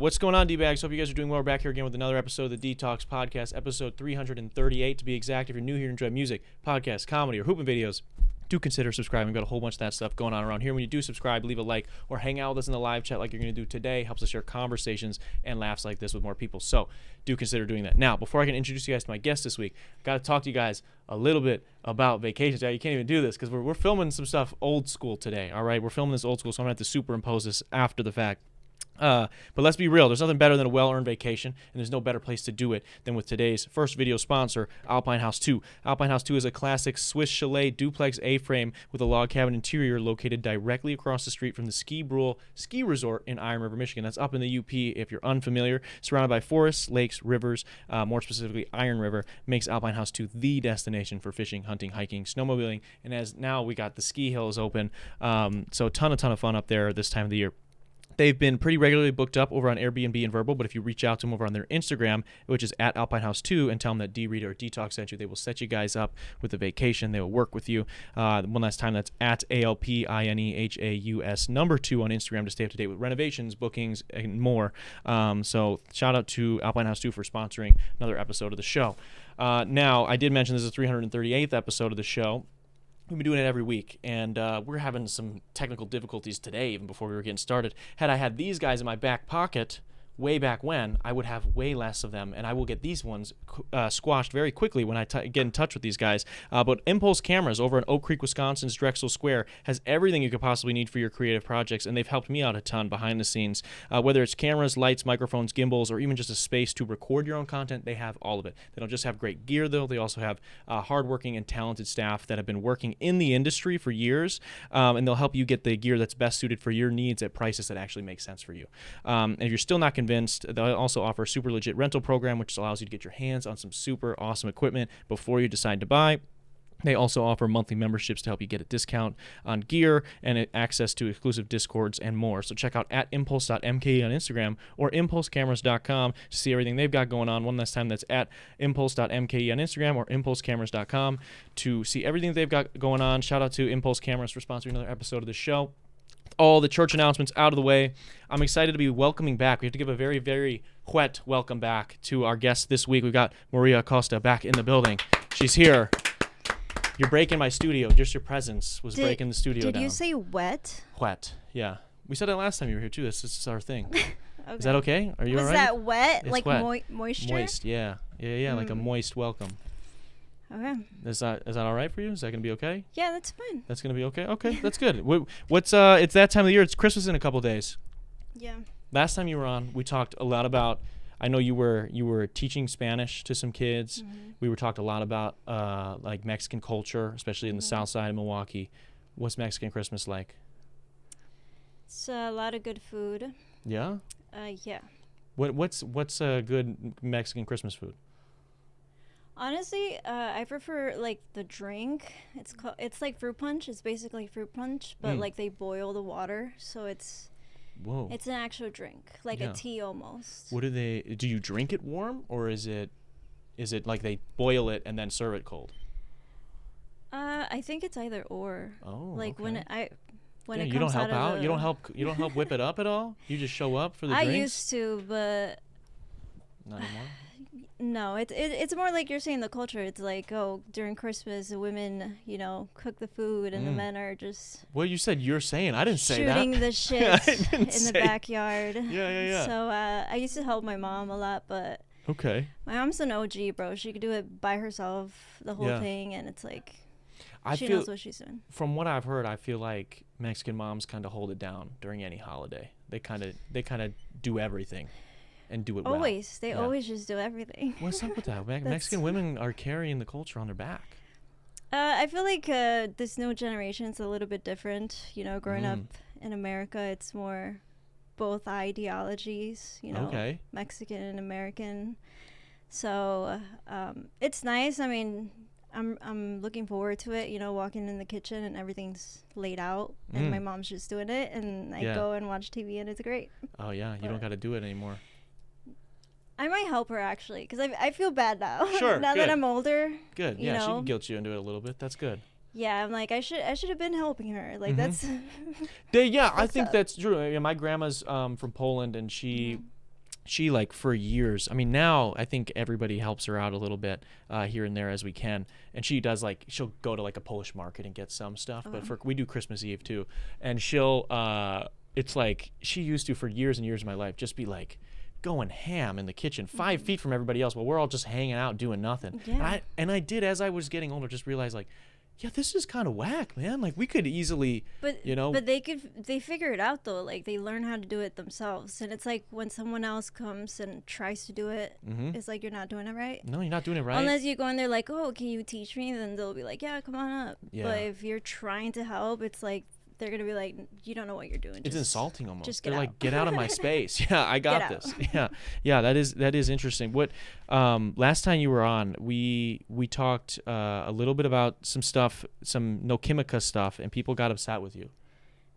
What's going on, D-Bags? Hope you guys are doing well. We're back here again with another episode of the Detox Podcast, episode 338 to be exact. If you're new here and enjoy music, podcasts, comedy, or hooping videos, do consider subscribing. We've got a whole bunch of that stuff going on around here. When you do subscribe, leave a like or hang out with us in the live chat like you're going to do today. Helps us share conversations and laughs like this with more people. So do consider doing that. Now, before I can introduce you guys to my guest this week, I've got to talk to you guys a little bit about vacations. You can't even do this because we're filming some stuff old school today, all right? We're filming this old school, so I'm going to have to superimpose this after the fact. But let's be real. There's nothing better than a well-earned vacation, and there's no better place to do it than with today's first video sponsor, Alpine House 2. Alpine House 2 is a classic Swiss chalet duplex A-frame with a log cabin interior located directly across the street from the Ski Brule Ski Resort in Iron River, Michigan. That's up in the UP if you're unfamiliar. Surrounded by forests, lakes, rivers, more specifically Iron River, makes Alpine House 2 the destination for fishing, hunting, hiking, snowmobiling, and as now we got the ski hills open, so a ton of fun up there this time of the year. They've been pretty regularly booked up over on Airbnb and Vrbo, but if you reach out to them over on their Instagram, which is at Alpine House 2, and tell them that D-Reader or Detox sent you, they will set you guys up with a vacation. They will work with you. One last time, that's at ALPINEHAUS number 2 on Instagram to stay up to date with renovations, bookings, and more. So shout out to Alpine House 2 for sponsoring another episode of the show. Now, I did mention this is the 338th episode of the show. We've been doing it every week, and we're having some technical difficulties today, even before we were getting started. Had I had these guys in my back pocket way back when, I would have way less of them, and I will get these ones squashed very quickly when I get in touch with these guys. But Impulse Cameras over in Oak Creek, Wisconsin's Drexel Square has everything you could possibly need for your creative projects, and they've helped me out a ton behind the scenes. Whether it's cameras, lights, microphones, gimbals, or even just a space to record your own content, they have all of it. They don't just have great gear, though. They also have hardworking and talented staff that have been working in the industry for years, and they'll help you get the gear that's best suited for your needs at prices that actually make sense for you. And if you're still not convinced, they'll also offer a super legit rental program, which allows you to get your hands on some super awesome equipment before you decide to buy. They also offer monthly memberships to help you get a discount on gear and access to exclusive Discords and more. So check out at impulse.mke on Instagram or impulsecameras.com to see everything they've got going on. One last time, that's at impulse.mke on Instagram or impulsecameras.com to see everything they've got going on. Shout out to Impulse Cameras for sponsoring another episode of the show. All the church announcements out of the way. I'm excited to be welcoming back. We have to give a very, very wet welcome back to our guest this week. We've got Maria Acosta back in the building. She's here. You're breaking my studio. Just your presence was breaking the studio down. Did you say wet? Wet, yeah. We said that last time you were here, too. This is our thing. Okay. Is that okay? Are you all right? Was that wet? It's like wet. Moisture? Moist, yeah. Yeah, like a moist welcome. Okay. Is that all right for you? Is that going to be okay? Yeah, that's fine. That's going to be okay? Okay, that's good. What's it's that time of the year. It's Christmas in a couple days. Yeah. Last time you were on, we talked a lot about, I know you were teaching Spanish to some kids. Mm-hmm. We talked a lot about like Mexican culture, especially in the south side of Milwaukee. What's Mexican Christmas like? It's a lot of good food. Yeah? Yeah. What's a good Mexican Christmas food? Honestly, I prefer like the drink. It's like fruit punch. It's basically fruit punch, but like they boil the water, so it's an actual drink, like a tea almost. What do you drink it warm, or is it like they boil it and then serve it cold? I think it's either or. Oh, like okay. when it you don't comes help out out. You don't help whip it up at all. You just show up for the drinks. I used to, but not anymore. No, it's more like you're saying the culture. It's like, oh, during Christmas, the women, cook the food, and the men are just. Well, you said you're saying. I didn't say that. Shooting the shit in the backyard. Yeah. So I used to help my mom a lot, but. Okay. My mom's an OG, bro. She could do it by herself, the whole thing, and it's like. She knows what she's doing. From what I've heard, I feel like Mexican moms kind of hold it down during any holiday. They kind of do everything. And do it well. Always. They always just do everything. What's up with that? Mexican women are carrying the culture on their back. I feel like this new generation is a little bit different. Growing up in America, it's more both ideologies, Okay. Mexican and American. So it's nice. I mean, I'm looking forward to it, walking in the kitchen and everything's laid out and my mom's just doing it and I go and watch TV and it's great. Oh, yeah. You don't got to do it anymore. I might help her actually, because I feel bad now. Sure. Now that I'm older. Good. Yeah, she can guilt you into it a little bit. That's good. Yeah, I'm like I should have been helping her. Like that's. I think that's true. My grandma's from Poland, and she she like for years, I mean, now I think everybody helps her out a little bit here and there as we can, and she does like, she'll go to like a Polish market and get some stuff, but we do Christmas Eve too, and she'll it's like she used to for years and years of my life just be like going ham in the kitchen 5 feet from everybody else while we're all just hanging out doing nothing. And I did, as I was getting older, just realize like, yeah, this is kind of whack, man. Like we could easily, but they figure it out though. Like they learn how to do it themselves, and it's like when someone else comes and tries to do it, it's like you're not doing it right. No, you're not doing it right. Unless you go in there like, oh, can you teach me? Then they'll be like, yeah, come on up. Yeah. But if you're trying to help, it's like they're gonna be like, you don't know what you're doing. It's insulting almost. Just They're get like, out. get out of my space. Yeah, I got Get this. out. Yeah, that is interesting. What last time you were on, we talked a little bit about some stuff, some No Kimika stuff, and people got upset with you.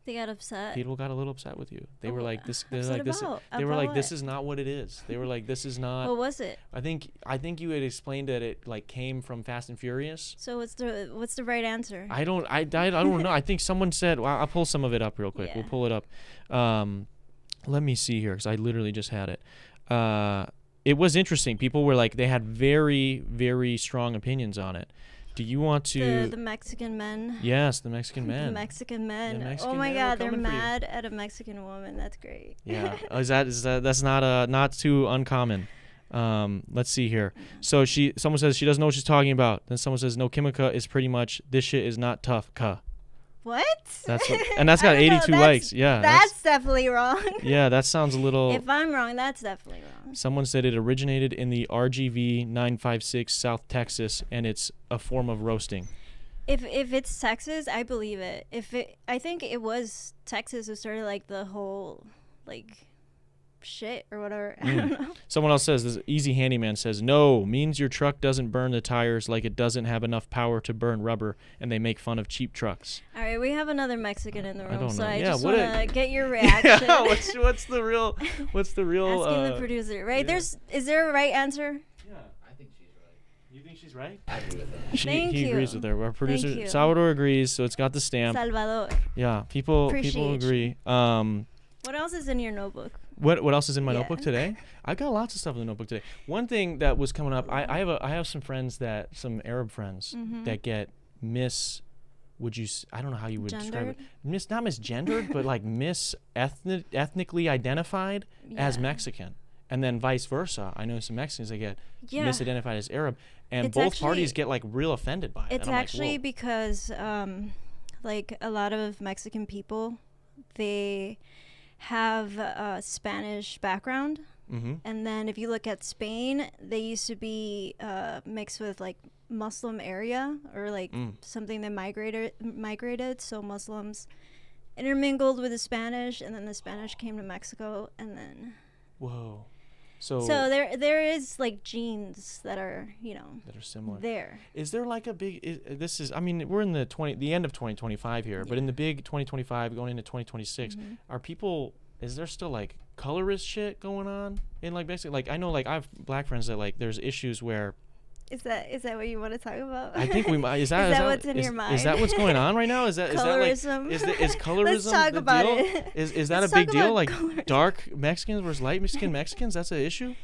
They got upset. People got a little upset with you. They were like, this. They're Upset like this. about? They were About like, this what? is not what it is. They were like, this is not. What was it? I think you had explained that it like came from Fast and Furious. So what's the right answer? I don't know. I think someone said, well, I'll pull some of it up real quick. Yeah. We'll pull it up. Let me see here, because I literally just had it. It was interesting. People were like, they had very, very strong opinions on it. Do you want to? The Mexican men. Yes, the Mexican men. The Mexican men. The Mexican Oh my men were God, they're coming for you. mad at a Mexican woman. That's great. Yeah. Is that that's not too uncommon. Let's see here. So someone says she doesn't know what she's talking about. Then someone says No Kimika is pretty much this shit is not tough. Ka. What? And that's got I don't know, 82 likes. Yeah. That's definitely wrong. Yeah, that sounds a little. If I'm wrong, that's definitely wrong. Someone said it originated in the RGV 956 South Texas, and it's a form of roasting. If it's Texas, I believe it. I think it was Texas who started like the whole like shit or whatever. I don't know. Someone else says, this Easy Handyman says, no, means your truck doesn't burn the tires like it doesn't have enough power to burn rubber, and they make fun of cheap trucks. All right, we have another Mexican in the room, don't so know. I Yeah, just what want to get your reaction. Yeah, what's the real Asking the producer, right? yeah. Is there a right answer? Yeah, I think she's right. You think she's right? I agree with that. Thank he you. agrees with her. Our producer you. Salvador agrees, so it's got the stamp. Salvador. Yeah, people Appreciate agree. What else is in your notebook? What else is in my Yeah. notebook today? I've got lots of stuff in the notebook today. One thing that was coming up, I have some friends some Arab friends that get I don't know how you would describe it. Not misgendered, but like ethnically identified as Yeah. Mexican. And then vice versa. I know some Mexicans that get Yeah. misidentified as Arab, and It's both actually- parties get like real offended by it. It's And I'm actually like, whoa. because like a lot of Mexican people, they have a Spanish background. Mhm. And then if you look at Spain, they used to be mixed with like Muslim area or like something that migrated. So Muslims intermingled with the Spanish, and then the Spanish came to Mexico, and then Whoa. So there is like genes that are that are similar. there. Is there like a big? I mean, we're in the end of 2025 here, but in the big 2025 going into 2026, are people? Is there still like colorist shit going on in like basically like I know like I have black friends that like there's issues where. Is that what you want to talk about? I think we might. Is that that what's in your mind? Is that what's going on right now? Is that Colorism. is colorism Let's talk the about deal? it. Is that Let's a big talk deal? about Like colorism. dark Mexicans versus light skinned Mexicans? That's an issue.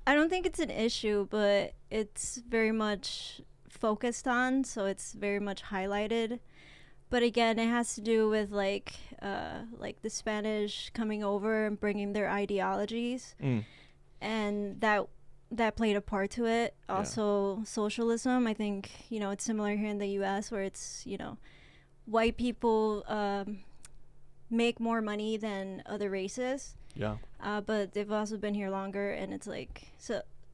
I don't think it's an issue, but it's very much focused on, so it's very much highlighted. But again, it has to do with like the Spanish coming over and bringing their ideologies, and that played a part to it. Also, socialism. I think it's similar here in the U.S. where it's white people make more money than other races. Yeah. But they've also been here longer, and it's like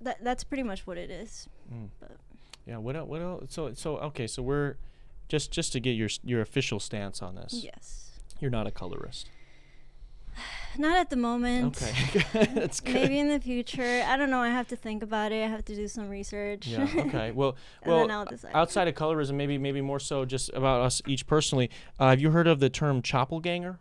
that's pretty much what it is. But. Yeah. What else? So okay. So we're just to get your official stance on this. Yes. You're not a colorist. Not at the moment. Okay. That's good. Maybe in the future. I don't know. I have to think about it. I have to do some research. Yeah. Okay. Well. And then I'll decide. Outside of colorism, maybe more so just about us each personally. Have you heard of the term "choppelganger"?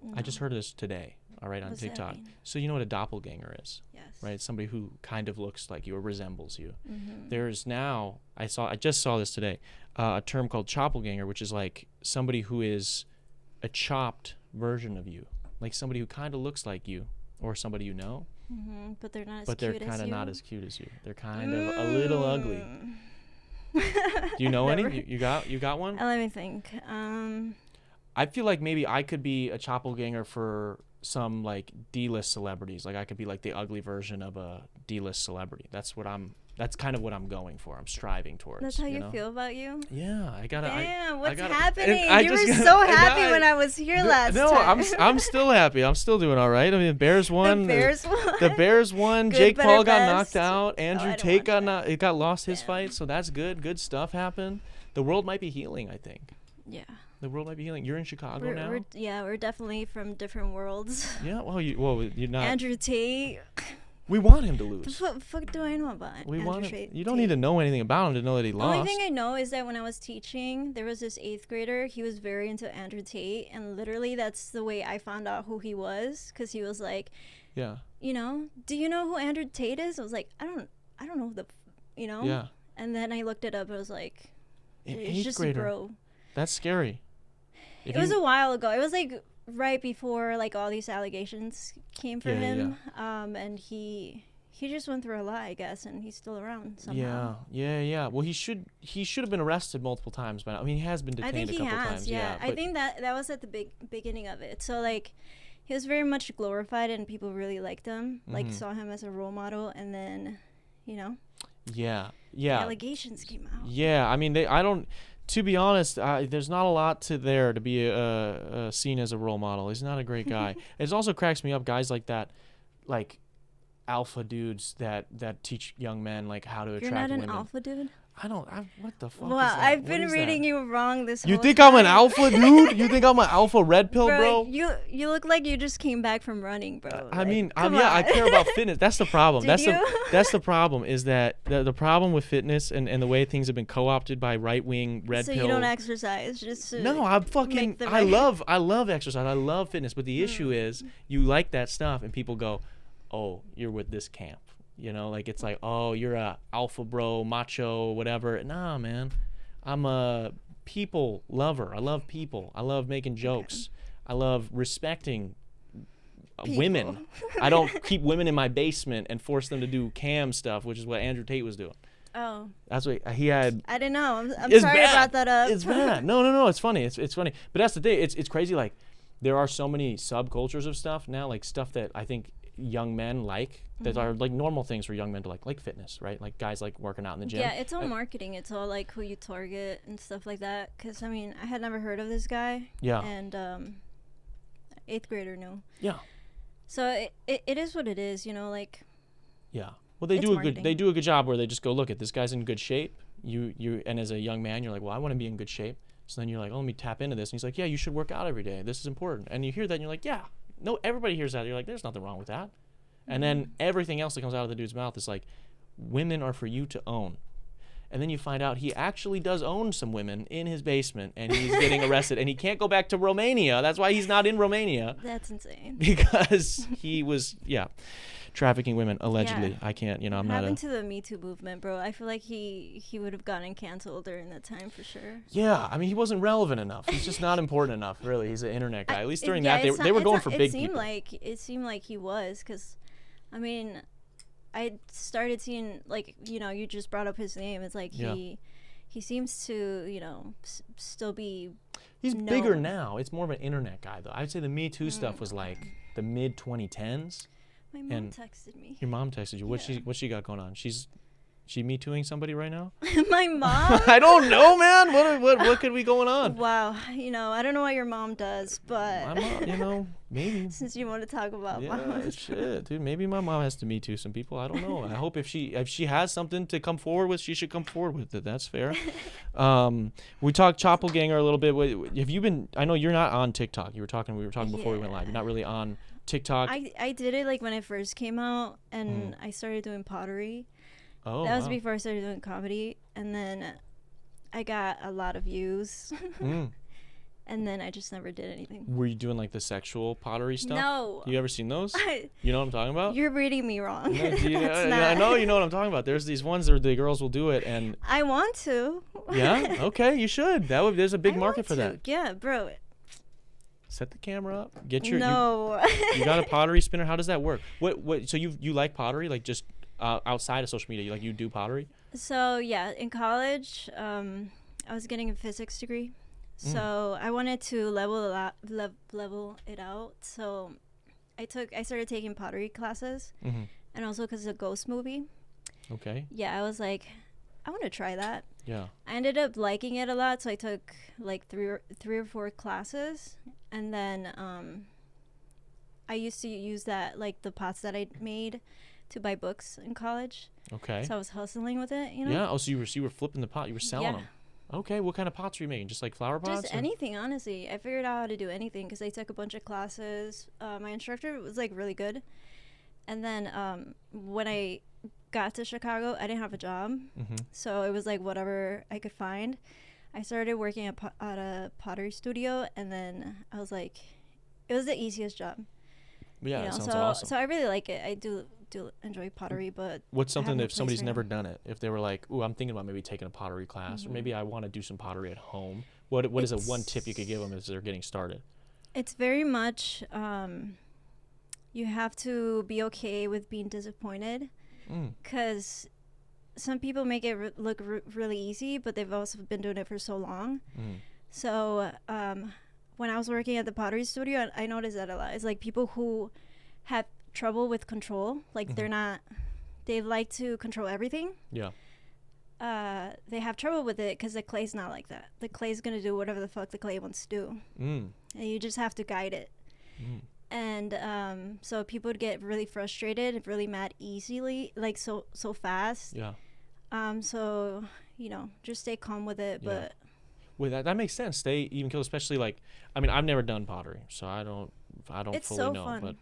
No. I just heard of this today. All right, on What's that TikTok. mean? So you know what a doppelganger is, Yes. right? It's somebody who kind of looks like you or resembles you. Mm-hmm. There's now I just saw this today, a term called choppelganger, which is like somebody who is a chopped version of you, like somebody who kind of looks like you or somebody you know. But they're not as but cute they're as kind of you. not as cute as you. They're kind of a little ugly. Do you know any? You got one? Let me think. I feel like maybe I could be a doppelganger for some like D-list celebrities. Like I could be like the ugly version of a D-list celebrity. That's kind of what I'm going for. I'm striving towards. That's how you know? feel about you? Yeah, I gotta. Damn, what's gotta, happening? You were so happy when I was here last time. No, I'm still happy. I'm still doing all right. I mean, the Bears won. The Bears won. Good, Jake Paul got best. knocked out. Andrew Tate got lost his fight. So that's good. Good stuff happened. The world might be healing, I think. Yeah. The world might be healing. You're in Chicago now? We're definitely from different worlds. Yeah, well, you're not. Andrew Tate. We want him to lose. The fuck do I know about Andrew Tate? You don't need to know anything about him to know that he lost. The only thing I know is that when I was teaching, there was this 8th grader. He was very into Andrew Tate, and literally that's the way I found out who he was, because he was like, yeah, do you know who Andrew Tate is? I was like, I don't know Yeah. And then I looked it up. I was like, it's just grader. a bro. That's scary. It was a while ago. It was like right before like all these allegations came for him. And he just went through a lot, I guess, and he's still around somehow. Yeah. Well, he should have been arrested multiple times by now. I mean, he has been detained a couple times. Yeah. I think that was at the beginning of it. So like he was very much glorified and people really liked him. Like saw him as a role model, and then, Yeah. allegations came out. Yeah, I mean, to be honest, there's not a lot to be seen as a role model. He's not a great guy. It also cracks me up, guys like that, like alpha dudes that teach young men like how to attract women. You're not an alpha dude? What the fuck? Well, is that? I've been reading you wrong this whole You think time. I'm an alpha dude? You think I'm an alpha red pill, bro? You look like you just came back from running, bro. I mean, come yeah, on. I care about fitness. That's the problem. Did you? That's the problem. Is that the problem with fitness and the way things have been co-opted by right-wing red pill. So you don't exercise, just to No, I'm fucking. I love exercise. I love fitness. But the issue is, you like that stuff, and people go, "Oh, you're with this camp." Like it's like, oh, you're a alpha bro, macho, whatever. Nah, man, I'm a people lover. I love people. I love making jokes. I love respecting women. I don't keep women in my basement and force them to do cam stuff, which is what Andrew Tate was doing. Oh. That's what he had. I didn't know. I'm sorry I brought that up. It's bad. No. It's funny. It's funny. But that's the thing. It's crazy. Like, there are so many subcultures of stuff now, like stuff that I think young men that are like normal things for young men to like fitness, right? Like guys like working out in the gym. Yeah, it's all marketing. It's all like who you target and stuff like that. Because I mean, I had never heard of this guy. Yeah. And 8th grader knew. Yeah. So it is what it is, like. Yeah. Well, they do a good job where they just go, look, at this guy's in good shape. And as a young man, you're like, well, I want to be in good shape. So then you're like, oh, let me tap into this. And he's like, yeah, you should work out every day. This is important. And you hear that and you're like, yeah. No, everybody hears that. You're like, there's nothing wrong with that. And then everything else that comes out of the dude's mouth is like, women are for you to own. And then you find out he actually does own some women in his basement, and he's getting arrested, and he can't go back to Romania. That's why he's not in Romania. That's insane. Because he was, trafficking women, allegedly. Yeah. I can't, I'm what not happened to the Me Too movement, bro? I feel like he would have gotten canceled during that time for sure. Yeah, I mean, he wasn't relevant enough. He's just not important enough, really. He's an internet guy. At least during that, they were going for big people. It seemed like he was, because, I mean, I started seeing, like, you just brought up his name. It's like he seems to, still be He's known. bigger now. It's more of an internet guy, though. I'd say the Me Too stuff was like the mid-2010s. My mom texted me. Your mom texted you. What's she got going on? She Me Tooing somebody right now? My mom? I don't know, man. What could be going on? Wow. I don't know what your mom does, but my mom, maybe. Since you want to talk about mom. Shit, dude. Maybe my mom has to Me Too some people. I don't know. I hope if she has something to come forward with, she should come forward with it. That's fair. We talked Choppelganger a little bit. Have you been? I know you're not on TikTok. We were talking before we went live. You're not really on TikTok. I did it like when it first came out, and I started doing pottery. Oh, that was before I started doing comedy, and then I got a lot of views, and then I just never did anything. Were you doing like the sexual pottery stuff? You ever seen those? You know what I'm talking about? You're reading me wrong. No, I know you know what I'm talking about. There's these ones where the girls will do it, and I want to. Yeah. Okay, you should. There's a big market for that. Yeah, bro. Set the camera up. Get your No. You got a pottery spinner. How does that work? What? So you like pottery? Like just outside of social media, you do pottery? So yeah, in college, I was getting a physics degree, so I wanted to level it out. So I started taking pottery classes, and also because of the Ghost movie. Okay. Yeah, I was like, I want to try that. Yeah. I ended up liking it a lot, so I took like three or four classes, and then I used to use that, like the pots that I made, to buy books in college. Okay. So I was hustling with it, Yeah. Oh, so you were flipping the pot. You were selling them. Okay. What kind of pots were you making? Just like flower pots? Just anything, honestly. I figured out how to do anything because I took a bunch of classes. My instructor was like really good, and then when I got to Chicago, I didn't have a job, so it was like whatever I could find. I started working at a pottery studio, and then I was like, it was the easiest job. Yeah, that sounds awesome. So I really like it. I do enjoy pottery, but what's something that if somebody's never done it, if they were like, "Ooh, I'm thinking about maybe taking a pottery class, or maybe I want to do some pottery at home." What is it? One tip you could give them as they're getting started? It's very much you have to be okay with being disappointed, because some people make it look really easy, but they've also been doing it for so long. So when I was working at the pottery studio, I noticed that a lot. It's like people who have trouble with control, like they like to control everything. Yeah. They have trouble with it because the clay's not like that. The clay's gonna do whatever the fuck the clay wants to do, and you just have to guide it. And so people would get really frustrated and really mad easily, like so fast. Yeah. So just stay calm with it. Yeah. But well, that makes sense. Stay even keel, especially like, I mean, I've never done pottery, so I don't it's fully so know. fun. But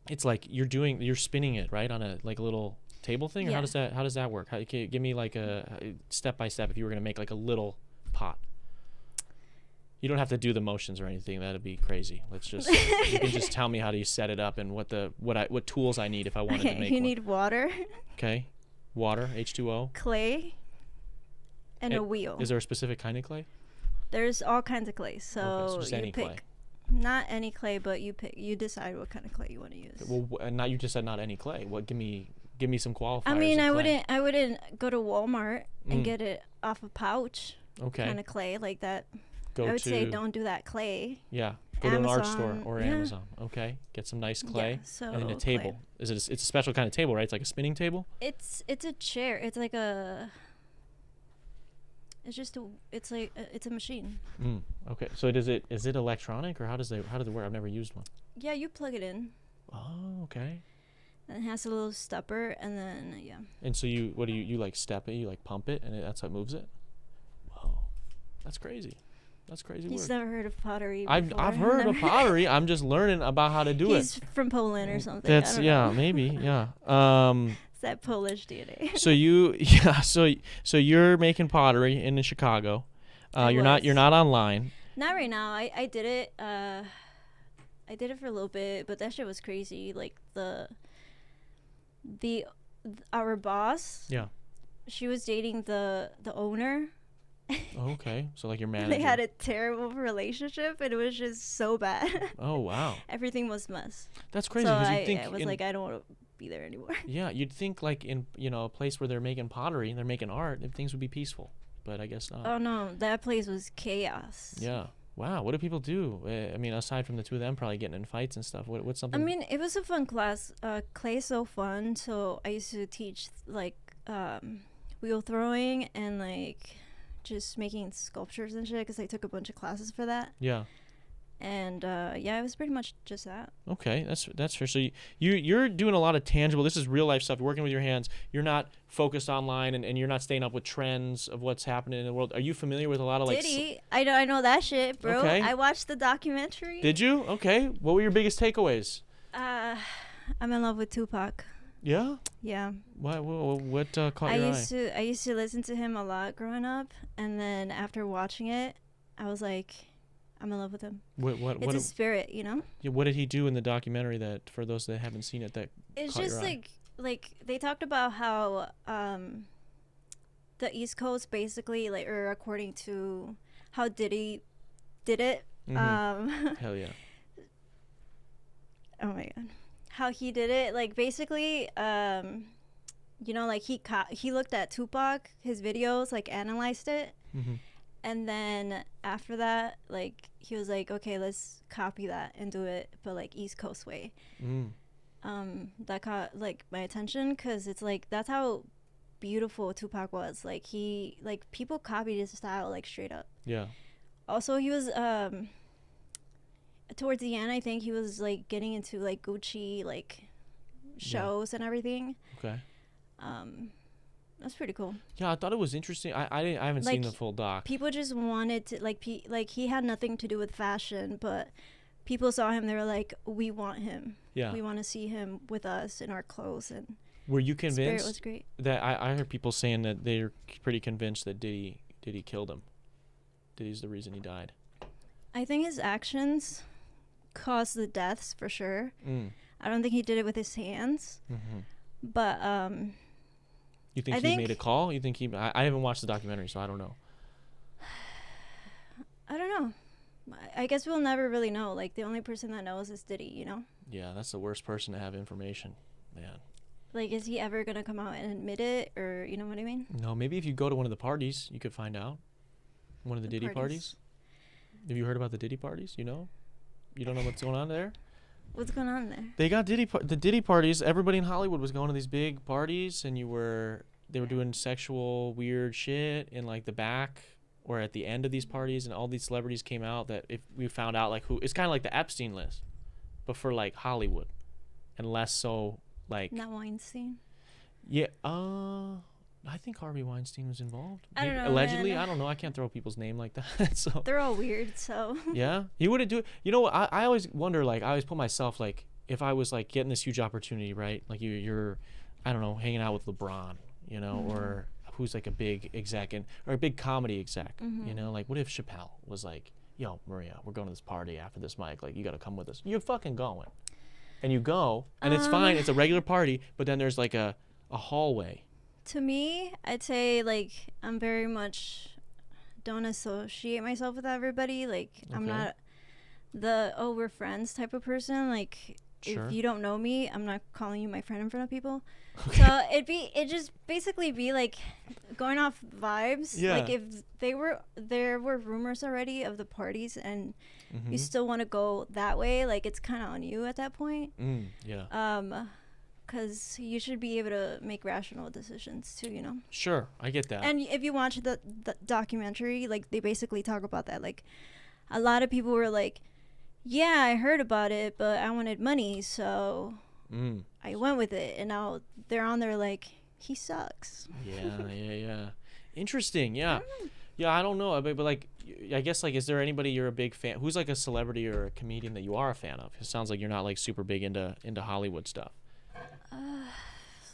it's like you're spinning it right on a little table thing, or how does that work? Give me like a step by step if you were gonna make like a little pot. You don't have to do the motions or anything. That'd be crazy. Let's just you can just tell me how do you set it up and what tools I need if I wanted to make you one. need water. Okay, water, H2O, clay, and a wheel. Is there a specific kind of clay? There's all kinds of clay. So just you any pick, clay. not any clay, but you decide what kind of clay you want to use. Well, you just said not any clay. What? Give me some qualifiers. I mean, I wouldn't go to Walmart and get it off a pouch. Okay. Kind of clay like that. I would say don't do that clay. Yeah. Go to an art store or Amazon. Okay. Get some nice clay. So and then a table. Clay. It's a special kind of table, right? It's like a spinning table. It's a chair. It's like a. It's just it's a machine. Okay. So is it electronic or how does it work? I've never used one. Yeah, you plug it in. Oh, okay. And it has a little stepper, and then And so you like step it? You like pump it, and that's what moves it. Whoa, that's crazy. That's crazy work. He's never heard of pottery before. I've heard of pottery. I'm just learning about how to do it. He's from Poland or something. That's maybe. It's that Polish DNA. So you're making pottery in Chicago. You're not online. Not right now. I did it. I did it for a little bit, but that shit was crazy. Like our boss. Yeah. She was dating the owner. Okay, so like your manager. They had a terrible relationship, and it was just so bad. Oh wow. Everything was a mess. That's crazy. So I was like, I don't want to be there anymore. Yeah, you'd think like in a place where they're making pottery and they're making art, things would be peaceful, but I guess not. Oh no, that place was chaos. Yeah. Wow. What do people do? I mean, aside from the two of them probably getting in fights and stuff, what's something? I mean, it was a fun class. Clay's so fun. So I used to teach like wheel throwing and like just making sculptures and shit because I took a bunch of classes for that. Yeah. And it was pretty much just that. Okay, that's fair. So you're doing a lot of tangible. This is real life stuff. Working with your hands. You're not focused online, and you're not staying up with trends of what's happening in the world. Are you familiar with a lot of like? Diddy, I know that shit, bro. Okay. I watched the documentary. Did you? Okay. What were your biggest takeaways? I'm in love with Tupac. Yeah. Yeah. What caught your eye? I used to listen to him a lot growing up, and then after watching it, I was like, I'm in love with him. It's his spirit, you know? Yeah, what did he do in the documentary that, for those that haven't seen it, that it's caught just your eye? like they talked about how the East Coast basically, or according to how Diddy did it, Hell yeah. oh my god, how he did it. Like basically, you know, like he looked at Tupac, his videos, like analyzed it, and then after that, like he was like, okay, let's copy that and do it, but like East Coast way. That caught like my attention because it's like that's how beautiful Tupac was. Like he like people copied his style like straight up. Yeah. Also, he was towards the end, I think he was like getting into like Gucci like shows and everything. Okay. That's pretty cool. Yeah, I thought it was interesting. I haven't Like, seen the full doc. People just wanted to like like he had nothing to do with fashion, but people saw him. They were like, we want him. Yeah. We want to see him with us in our clothes. And were you Spirit convinced was great. that I heard people saying that they're pretty convinced that Diddy killed him? Diddy's the reason he died. I think his actions caused the deaths for sure. I don't think he did it with his hands. But you think he made a call? You think he? I haven't watched the documentary, so I don't know. I don't know. I guess we'll never really know. Like the only person that knows is Diddy, you know? Yeah, that's the worst person to have information, man. Like, is he ever gonna come out and admit it, or you know what I mean? No, maybe if you go to one of the parties, you could find out. One of the Diddy parties. Have you heard about the Diddy parties? You know? You don't know what's going on there? What's going on there? They got the Diddy parties. Everybody in Hollywood was going to these big parties, and they were doing sexual weird shit in like the back or at the end of these parties, and all these celebrities came out that if we found out like who, it's kind of like the Epstein list, but for like Hollywood, and less so like. Not Weinstein. Yeah. I think Harvey Weinstein was involved. I don't know. Allegedly, man. I don't know. I can't throw people's name like that. So they're all weird. So yeah, he wouldn't do it. You know what? I always wonder. Like I always put myself like if I was like getting this huge opportunity, right? Like you're, I don't know, hanging out with LeBron, you know, or who's like a big exec or a big comedy exec, you know. Like what if Chappelle was like, yo, Maria, we're going to this party after this mic. Like you got to come with us. You're fucking going, and you go, and it's fine. It's a regular party, but then there's like a hallway. To me, I'd say like I'm very much don't associate myself with everybody. Like I'm not the we're friends type of person. Like if you don't know me, I'm not calling you my friend in front of people. Okay. So it just basically be like going off vibes. Yeah. Like if there were rumors already of the parties and you still want to go that way, like it's kind of on you at that point. Yeah. Because you should be able to make rational decisions too, you know. Sure, I get that. And if you watch the documentary, like they basically talk about that. Like a lot of people were like, yeah, I heard about it, but I wanted money, so I went with it. And now they're on there like, he sucks. Yeah. Interesting, yeah. I don't know, but like, I guess like, is there anybody you're a big fan? Who's like a celebrity or a comedian that you are a fan of? It sounds like you're not like super big into Hollywood stuff.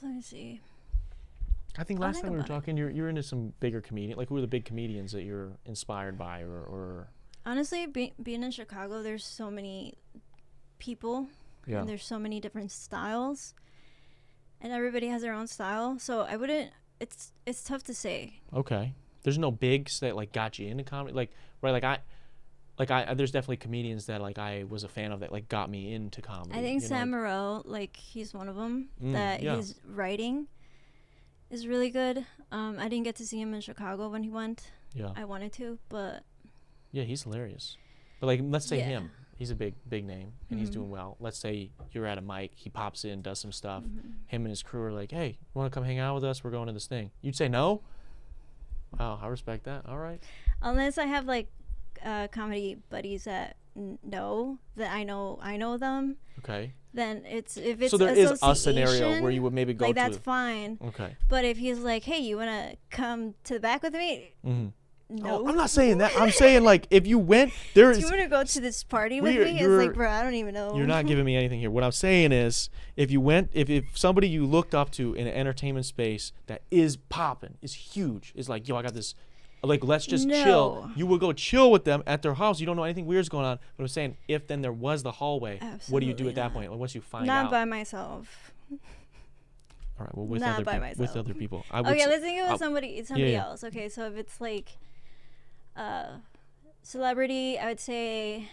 Let me see. I think last time we were talking, you're into some bigger comedian. Like, who are the big comedians that you're inspired by, or? Honestly, being in Chicago, there's so many people, and there's so many different styles, and everybody has their own style. So I wouldn't. It's tough to say. Okay. There's no bigs that like got you into comedy, like right? Like I there's definitely comedians that like I was a fan of that like got me into comedy. I think Sam Morril, like he's one of them. His writing is really good. I didn't get to see him in Chicago when he went. Yeah. I wanted to, but. Yeah, he's hilarious. But like, let's say him. He's a big name, and he's doing well. Let's say you're at a mic, he pops in, does some stuff. Him and his crew are like, "Hey, you want to come hang out with us? We're going to this thing." You'd say no. Wow, I respect that. All right. Unless I have like comedy buddies that know that I know them. Okay. Then if it's so there is a scenario where you would maybe go like that's fine. Okay. But if he's like, "Hey, you wanna come to the back with me?" No. Oh, I'm not saying that. I'm saying like if you went there. Do you want to go to this party with me? It's like, bro, I don't even know. You're not giving me anything here. What I'm saying is, if you went, if somebody you looked up to in an entertainment space that is popping, is huge, is like, yo, I got this. Like, let's just chill. You would go chill with them at their house. You don't know anything weird's going on. But I'm saying, if then there was the hallway, what do you do at that point? Like, once you find out? Not by myself. All right. Well, with other people. Okay, let's think of somebody else. Okay, so if it's like, celebrity, I would say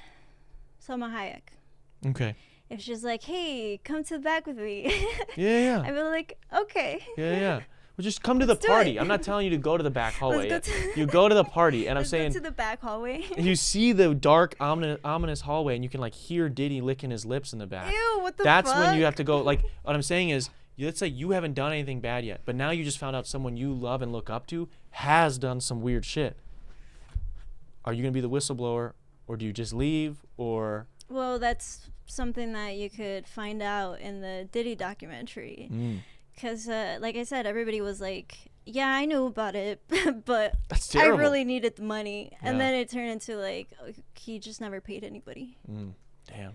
Salma Hayek. Okay. if she's like, hey, come to the back with me, Yeah. I'd be like, okay. Yeah. Well, just come to the Let's do party. it. I'm not telling you to go to the back hallway. Let's go You go to the party, and I'm Let's saying go to the back hallway. you see the dark, ominous hallway, and you can like hear Diddy licking his lips in the back. Ew, what the That's fuck? when you have to go. Like, what I'm saying is, let's say you haven't done anything bad yet, but now you just found out someone you love and look up to has done some weird shit. Are you gonna be the whistleblower, or do you just leave, or? Well, that's something that you could find out in the Diddy documentary. Because, like I said, everybody was like, yeah, I knew about it, but That's I terrible. really needed the money. And Yeah. then it turned into, like, he just never paid anybody. Damn.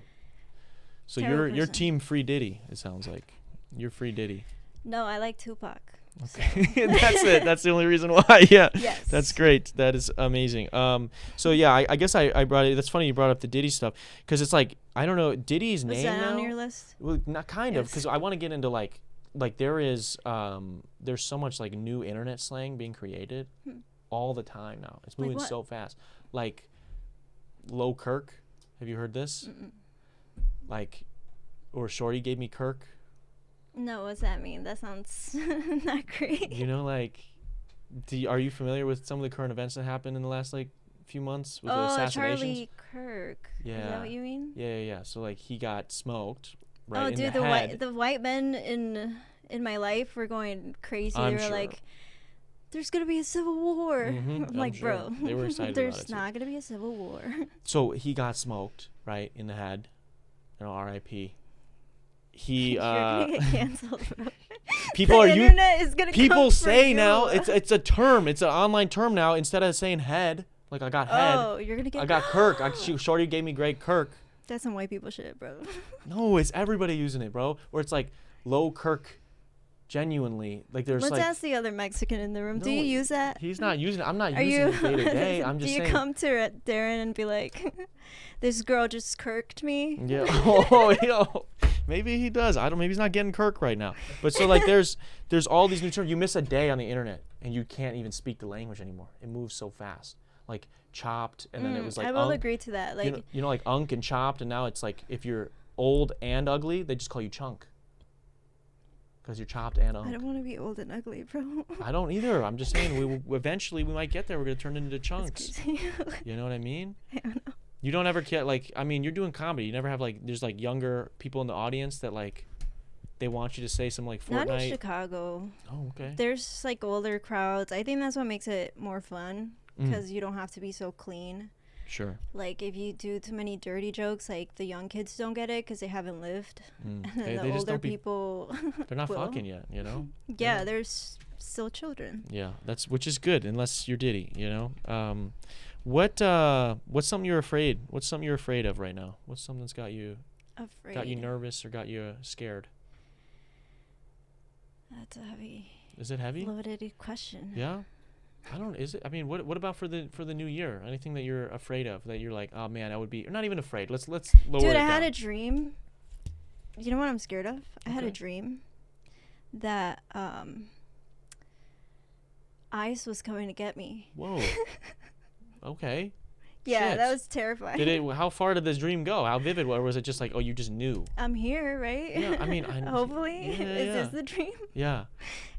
So Terrible you're person. team Free Diddy, it sounds like. You're Free Diddy. No, I like Tupac. Okay. That's it. That's the only reason why. Yeah. Yes. That's great. That is amazing. So yeah, I guess I brought it. That's funny you brought up the Diddy stuff, because it's like, I don't know, Diddy's Was name that now. on your list? Well, not kind of, Yes. because I want to get into like there is there's so much like new internet slang being created all the time now. It's Like moving what? so fast. Like Low Kirk. Have you heard this? Like, or Shorty gave me Kirk. No, what's that mean? That sounds not great. You know, like, are you familiar with some of the current events that happened in the last like few months with the assassinations? Charlie Kirk. Yeah. Is that what you mean? Yeah. So like he got smoked. Right Oh, in dude, the head. the white men in my life were going crazy. I'm They were sure. like, "There's gonna be a civil war." Mhm, I'm like, sure. bro, They were excited about there's it, too. not gonna be a civil war. So he got smoked, right, in the head. You know, R.I.P. He You're gonna get canceled, bro. people the are internet is gonna people come for say you. now it's a term. It's an online term now. Instead of saying head, like I got head, Oh, you're gonna get. I got Kirk. Shorty gave me great Kirk. That's some white people shit, bro. No, it's everybody using it, bro. Or it's like Low Kirk. Genuinely, like there's Let's like ask the other Mexican in the room. Do No, you use that? he's not using it. I'm not Are using you? it day to day. I'm just do you saying. come to Darren and be like, "This girl just kirked me"? Yeah. Oh, yo. Maybe he does. I don't. Maybe he's not getting Kirk right now. But so like, there's all these new terms. You miss a day on the internet, and you can't even speak the language anymore. It moves so fast. Like chopped, and then it was like. I will unk. agree to that. Like, You know, like unk and chopped, and now it's like if you're old and ugly, they just call you chunk. Because you're chopped and unk. I don't want to be old and ugly, bro. I don't either. I'm just saying, eventually we might get there. We're gonna turn into chunks. That's crazy. You know what I mean? I don't know. You don't ever get like, I mean, you're doing comedy. You never have like, there's like younger people in the audience that like, they want you to say some like Fortnite. Not in Chicago. Oh, okay. There's like older crowds. I think that's what makes it more fun Mm. because you don't have to be so clean. Sure. Like if you do too many dirty jokes, like the young kids don't get it because they haven't lived, and then They the just older don't be. people. They're not will. fucking yet. You know. Yeah, there's still children. Yeah, which is good unless you're Diddy. You know. What's something you're afraid? What's something you're afraid of right now? What's something that's got you Afraid. nervous or got you scared? That's a heavy, Is it heavy? loaded question. Yeah. I don't. Is it? I mean, what about for the new year? Anything that you're afraid of that you're like, oh man, I would be, or not even afraid. Let's lower it Dude, I down. had a dream. You know what I'm scared of? I had a Okay. dream that ICE was coming to get me. Whoa. Okay. Yeah, Shit. that was terrifying. How far did this dream go? How vivid? Or was it just like, oh, you just knew? I'm here, right? Yeah, I mean, Hopefully. Yeah, Is this yeah. the dream? Yeah.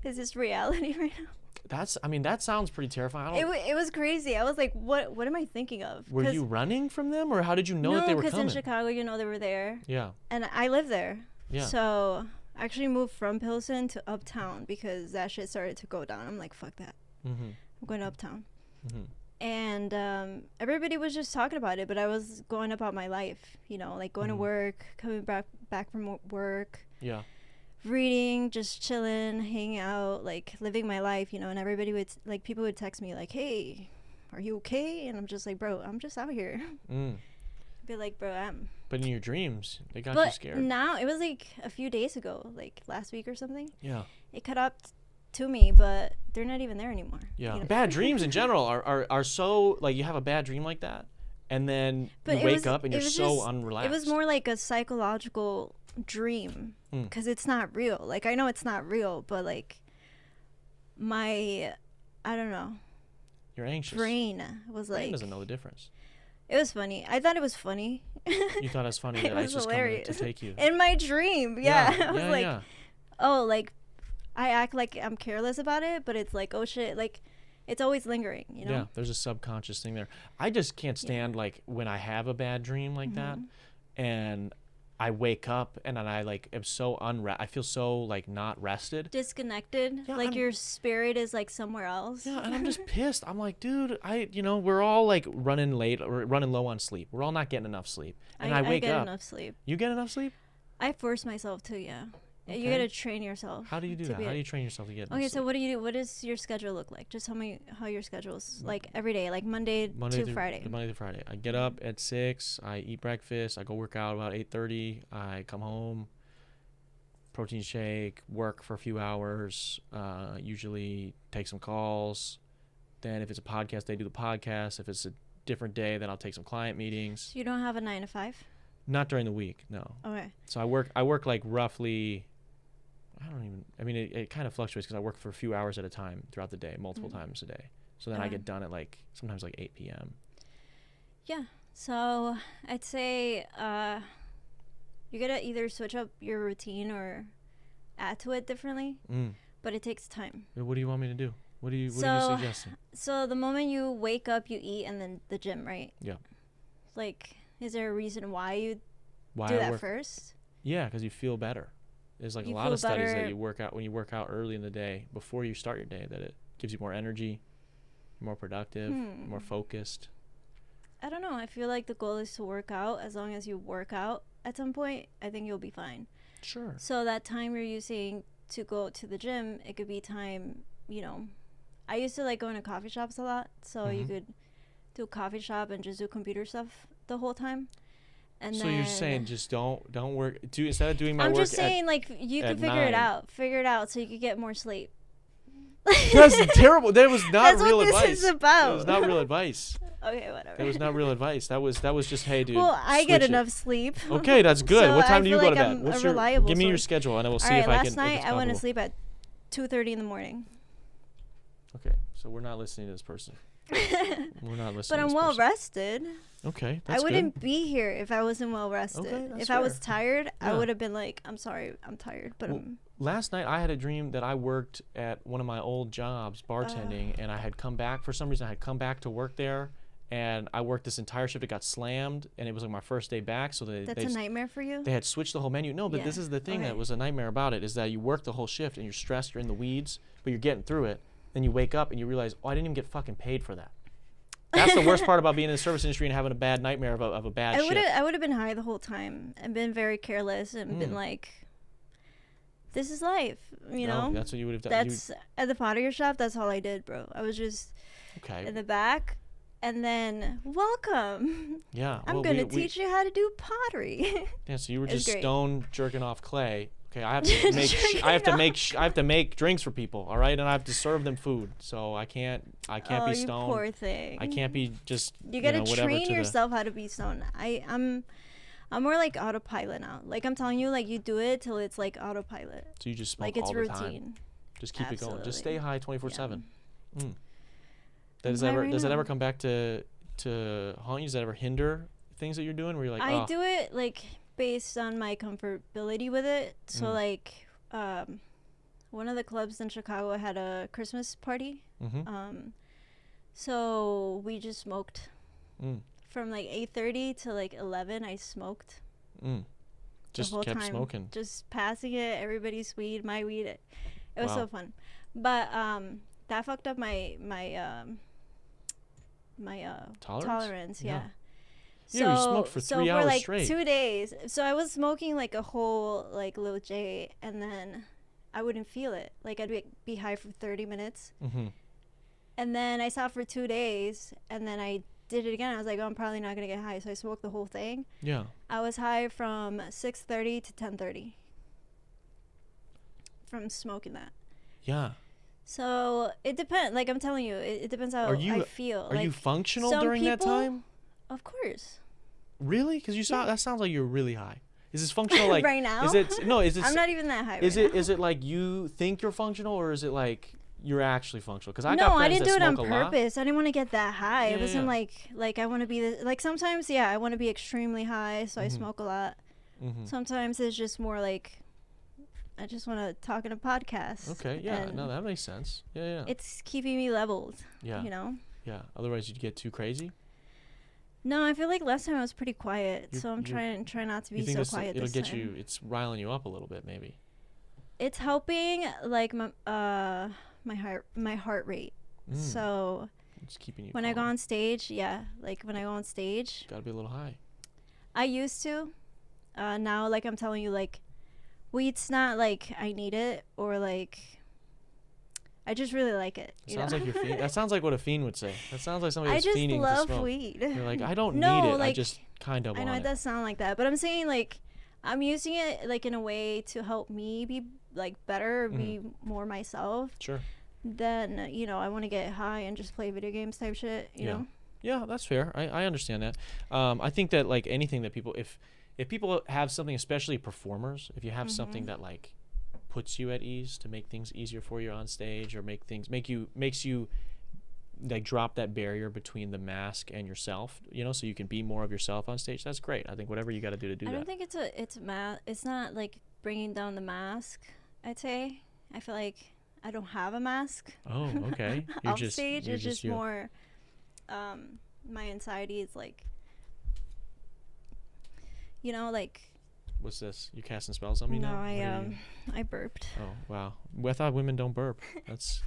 Is this reality right now? That sounds pretty terrifying. It was crazy. I was like, what am I thinking of? Were you running from them, or how did you know that they were because coming? in Chicago, they were there. Yeah. And I live there. Yeah. So I actually moved from Pilsen to Uptown because that shit started to go down. I'm like, fuck that. Mm-hmm. I'm going to Uptown. Mm-hmm. And everybody was just talking about it, but I was going about my life, like going to work, coming back from work, Yeah. reading, just chilling, hanging out, like living my life, and everybody would, like, people would text me like, hey, are you okay? And I'm just like, bro, I'm just out here. Mm. Be like, bro, I'm. But in your dreams, they got you But scared. now, it was like a few days ago, like last week or something. Yeah. It caught up to me, but they're not even there anymore. Yeah. Bad dreams in general are so, like, you have a bad dream like that, and then But you wake up and you're so unrelaxed. It was more like a psychological dream because it's not real. Like, I know it's not real, but like I don't know. You're anxious. Brain was Brain like, doesn't know the difference. It was funny. I thought it was funny. You thought it was funny that ICE was coming to take you. In my dream, yeah. I was like, yeah. oh, like, I act like I'm careless about it, but it's like, oh shit, like, it's always lingering, you know? Yeah, there's a subconscious thing there. I just can't stand, like, when I have a bad dream like that, and I wake up, and then I, like, am so I feel so, like, not rested. Disconnected. Yeah, like, your spirit is, like, somewhere else. Yeah, and I'm just pissed. I'm like, dude, we're all, like, running late or running low on sleep. We're all not getting enough sleep. And I wake up. I get enough sleep. You get enough sleep? I force myself to, yeah. Okay. You gotta train yourself. How do you do that? How do you train yourself to get enough Okay, sleep? so what do you do? What does your schedule look like? Just tell me how your schedule's like every day, like Monday to Friday. Monday to Friday. I get up at 6. I eat breakfast. I go work out about 8:30. I come home, protein shake, work for a few hours. Usually take some calls. Then if it's a podcast day, do the podcast. If it's a different day, then I'll take some client meetings. So you don't have a 9 to 5? Not during the week, no. Okay. So I work like roughly. It kind of fluctuates because I work for a few hours at a time throughout the day, multiple times a day. So then I get done at like sometimes like 8 p.m. Yeah. So I'd say you gotta either switch up your routine or add to it differently. But it takes time. What do you want me to do? What are you suggesting? So the moment you wake up, you eat, and then the gym, right? Yeah. Like, is there a reason why you do that first? Yeah, because you feel better. There's like a lot of studies that when you work out early in the day before you start your day, that it gives you more energy, more productive, more focused. I don't know. I feel like the goal is to work out. As long as you work out at some point, I think you'll be fine. Sure. So that time you're using to go to the gym, it could be time, I used to like going to coffee shops a lot. So you could do a coffee shop and just do computer stuff the whole time. And so you're saying just don't work. Instead of doing my work. I'm just saying, like, you can figure it out. Figure it out so you could get more sleep. That's terrible. That was not real advice. That's what this is about. It was not real advice. Okay, whatever. That was not real advice. That was just, hey, dude. Well, I get enough sleep. Okay, that's good. So what time I do you feel go to like bed? Give me your schedule, and I will see if I can. Last night I went to sleep at 2:30 in the morning. Okay, so we're not listening to this person. We're not listening. But I'm well rested. Okay, that's I wouldn't be here if I wasn't well rested. Okay, that's if I was tired, Yeah. I would have been like, I'm sorry, I'm tired. But last night I had a dream that I worked at one of my old jobs, bartending, and I had come back. For some reason, I had come back to work there, and I worked this entire shift. It got slammed, and it was like my first day back. So that's a nightmare for you? They had switched the whole menu. No, but this is the thing that was a nightmare about it, is that you work the whole shift, and you're stressed, you're in the weeds, but you're getting through it. Then you wake up, and you realize, oh, I didn't even get fucking paid for that. That's the worst part about being in the service industry and having a bad nightmare of a bad shift. I would have been high the whole time and been very careless and been like, this is life, know? That's what you would have done. That's at the pottery shop. That's all I did, bro. I was just in the back, and then welcome. Yeah, I'm gonna teach you how to do pottery. Yeah, so you were just stone jerking off clay. Okay, I have to make drinks for people, all right, and I have to serve them food. So I can't be stoned. You poor thing. I can't be just. You gotta train yourself how to be stoned. I'm more like autopilot now. Like, I'm telling you, like, you do it till it's like autopilot. So you just smoke like it's all the routine. time. Just keep it going. Just stay high 24/7. Yeah. Does that ever come back to haunt you? Does that ever hinder things that you're doing? Where you're like, I do it like based on my comfortability with it. So like, one of the clubs in Chicago had a Christmas party. So we just smoked. From like 8:30 to like 11, I smoked. Just the whole kept time. smoking. Just passing it, everybody's weed, my weed. It was so fun. But that fucked up my tolerance. Yeah. Yeah, you smoked for 3 hours like straight. 2 days. So I was smoking like a whole like little J, and then I wouldn't feel it. Like, I'd be high for 30 minutes. And then I stopped for 2 days, and then I did it again. I was like, oh, I'm probably not gonna get high, so I smoked the whole thing. Yeah. I was high from 6:30 to 10:30 from smoking that. Yeah. So it depends. Like, I'm telling you, it depends how I feel. Are you functional during that time? Of course. Really? Because that sounds like you're really high. Is this functional like right now? Is it? I'm not even that high. Is it like you think you're functional, or is it like you're actually functional. Because No, I didn't do it on smoke a lot. purpose. I didn't want to get that high. Yeah, It wasn't yeah. like I want to be like sometimes, yeah, I want to be extremely high, so I Mhm. smoke a lot. Mhm. Sometimes it's just more like I just want to talk in a podcast. Okay, yeah, and no, that makes sense. Yeah, yeah. it's keeping me leveled. Yeah, You know. yeah. Otherwise, you'd get too crazy. No, I feel like last time I was pretty quiet, You- so I'm you- try not to You be think so this quiet it'll this get time. you? It's riling you up a little bit, maybe. It's helping like my heart rate. Mm. So It's keeping you. when I go calm. on stage, yeah, like when I go on stage, Gotta be a little high. I used to. Now, like I'm telling you, like weed's not like I need it or like I just really like it. You Sounds know? like you're fiend. That sounds like what a fiend would say. That sounds like somebody I that's just fiending to love smoke. weed. You're like, I don't No, need it. I like, just kind of I want know it. it does sound like that, but I'm saying like I'm using it like in a way to help me be like better, be more myself. Sure. Then I want to get high and just play video games type shit. You Yeah. know. Yeah, that's fair. I understand that. I think that like anything that people, if people have something, especially performers, if you have something that like puts you at ease to make things easier for you on stage, or makes you like drop that barrier between the mask and yourself, so you can be more of yourself on stage, that's great. I think whatever you got to do to do I that. don't think it's not like bringing down the mask. I'd say I feel like I don't have a mask. Oh, okay. You're Off just stage, you're it's just you. more. My anxiety is like. Like. What's this? You casting spells on me No, now? What are you- I burped. Oh wow. I thought women don't burp. That's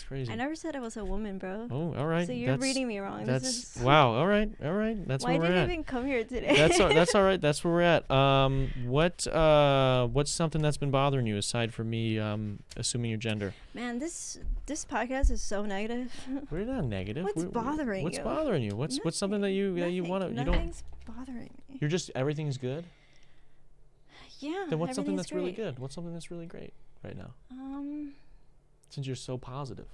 crazy. I never said I was a woman, bro. Oh, all right. So you're reading me wrong. That's wow. All right. That's Why where we're did you at. even come here today? That's all right. That's where we're at. What's something that's been bothering you aside from me assuming your gender? Man, this podcast is so negative. We're not negative. What's bothering you? What's bothering you? What's something that you want to you don't? Nothing's bothering me. You're just everything's good. Yeah. Then what's something everything's that's really great. good? What's something that's really great right now? Since you're so positive,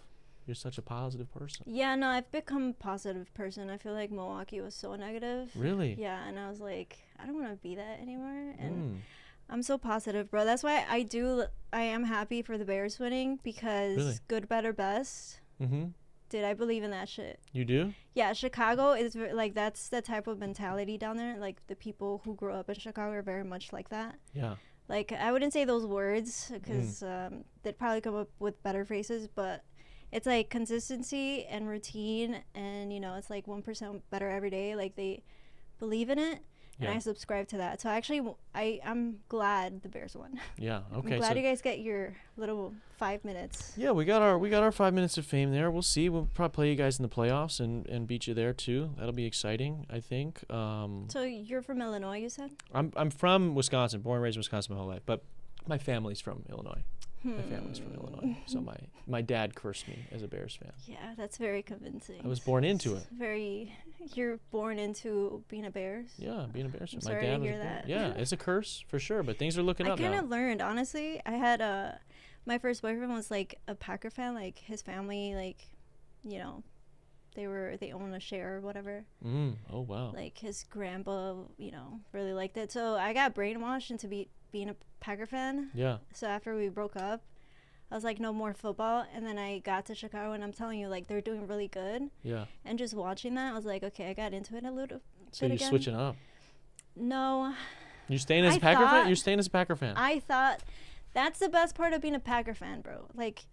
you're such a positive person. Yeah, no, I've become a positive person. I feel like Milwaukee was so negative. Really? Yeah, and I was like, I don't want to be that anymore. And I'm so positive, bro. That's why I am happy for the Bears winning because Really? good, better, best. Mm-hmm. Dude, I believe in that shit. You do? Yeah, Chicago is like that's the type of mentality down there. Like the people who grew up in Chicago are very much like that. Yeah. Like I wouldn't say those words because they'd probably come up with better phrases, but it's like consistency and routine, and it's like 1% better every day. Like they believe in it, and Yeah. I subscribe to that. So actually, I'm glad the Bears won. Yeah. Okay. I'm glad so you guys get your little 5 minutes. yeah, we got our 5 minutes of fame there. We'll see. We'll probably play you guys in the playoffs and beat you there too. That'll be exciting, I think. So you're from Illinois, you said? I'm from Wisconsin, born and raised in Wisconsin my whole life, but my family's from Illinois. My family's from Illinois, so my dad cursed me as a Bears fan. Yeah, that's very convincing. I was born into it. You're born into being a Bears? Yeah, being a Bears fan. I'm My sorry dad to was hear born- that. Yeah, it's a curse for sure, but things are looking I up kind now. of learned, honestly. I had my first boyfriend was like a Packer fan. Like his family, like, they own a share or whatever. Oh wow. Like his grandpa, really liked it. So I got brainwashed into being a Packer fan. Yeah. So after we broke up, I was like, no more football. And then I got to Chicago, and I'm telling you, like, they're doing really good. Yeah. And just watching that, I was like, okay, I got into it a little So bit you're again. switching up. No. You're staying as a I Packer fan? thought- You're staying as a Packer fan. I thought that's the best part of being a Packer fan, bro. Like,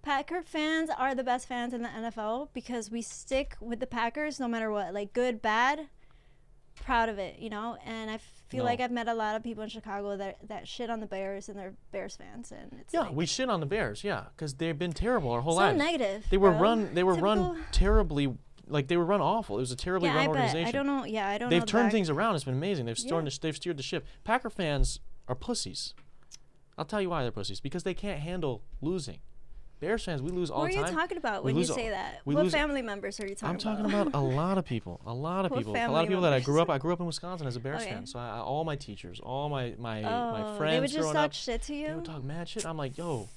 Packer fans are the best fans in the NFL because we stick with the Packers no matter what. Like, good, bad, proud of it, And I feel No. like I've met a lot of people in Chicago that shit on the Bears and they're Bears fans. And it's Yeah, like, we shit on the Bears, yeah, because they've been terrible our whole so lives. negative. They were bro. run Typical- terribly, like they were run awful. It was a terribly Yeah, run I bet. organization. I don't know. Yeah, I don't know. They've the turned back- things around. It's been amazing. They've Yeah. they've steered the ship. Packer fans are pussies. I'll tell you why they're pussies. Because they can't handle losing. Bears fans, we lose all What the are time. you talking about We when you lose all- say that? we What lose- family members are you talking I'm about? talking about a lot of people. A lot of What people. A lot family of people that I grew members? up. I grew up in Wisconsin as a Bears Okay. fan. So all my teachers, all my Oh, friends they would just growing talk up, shit to they you. would talk mad shit. I'm like, yo,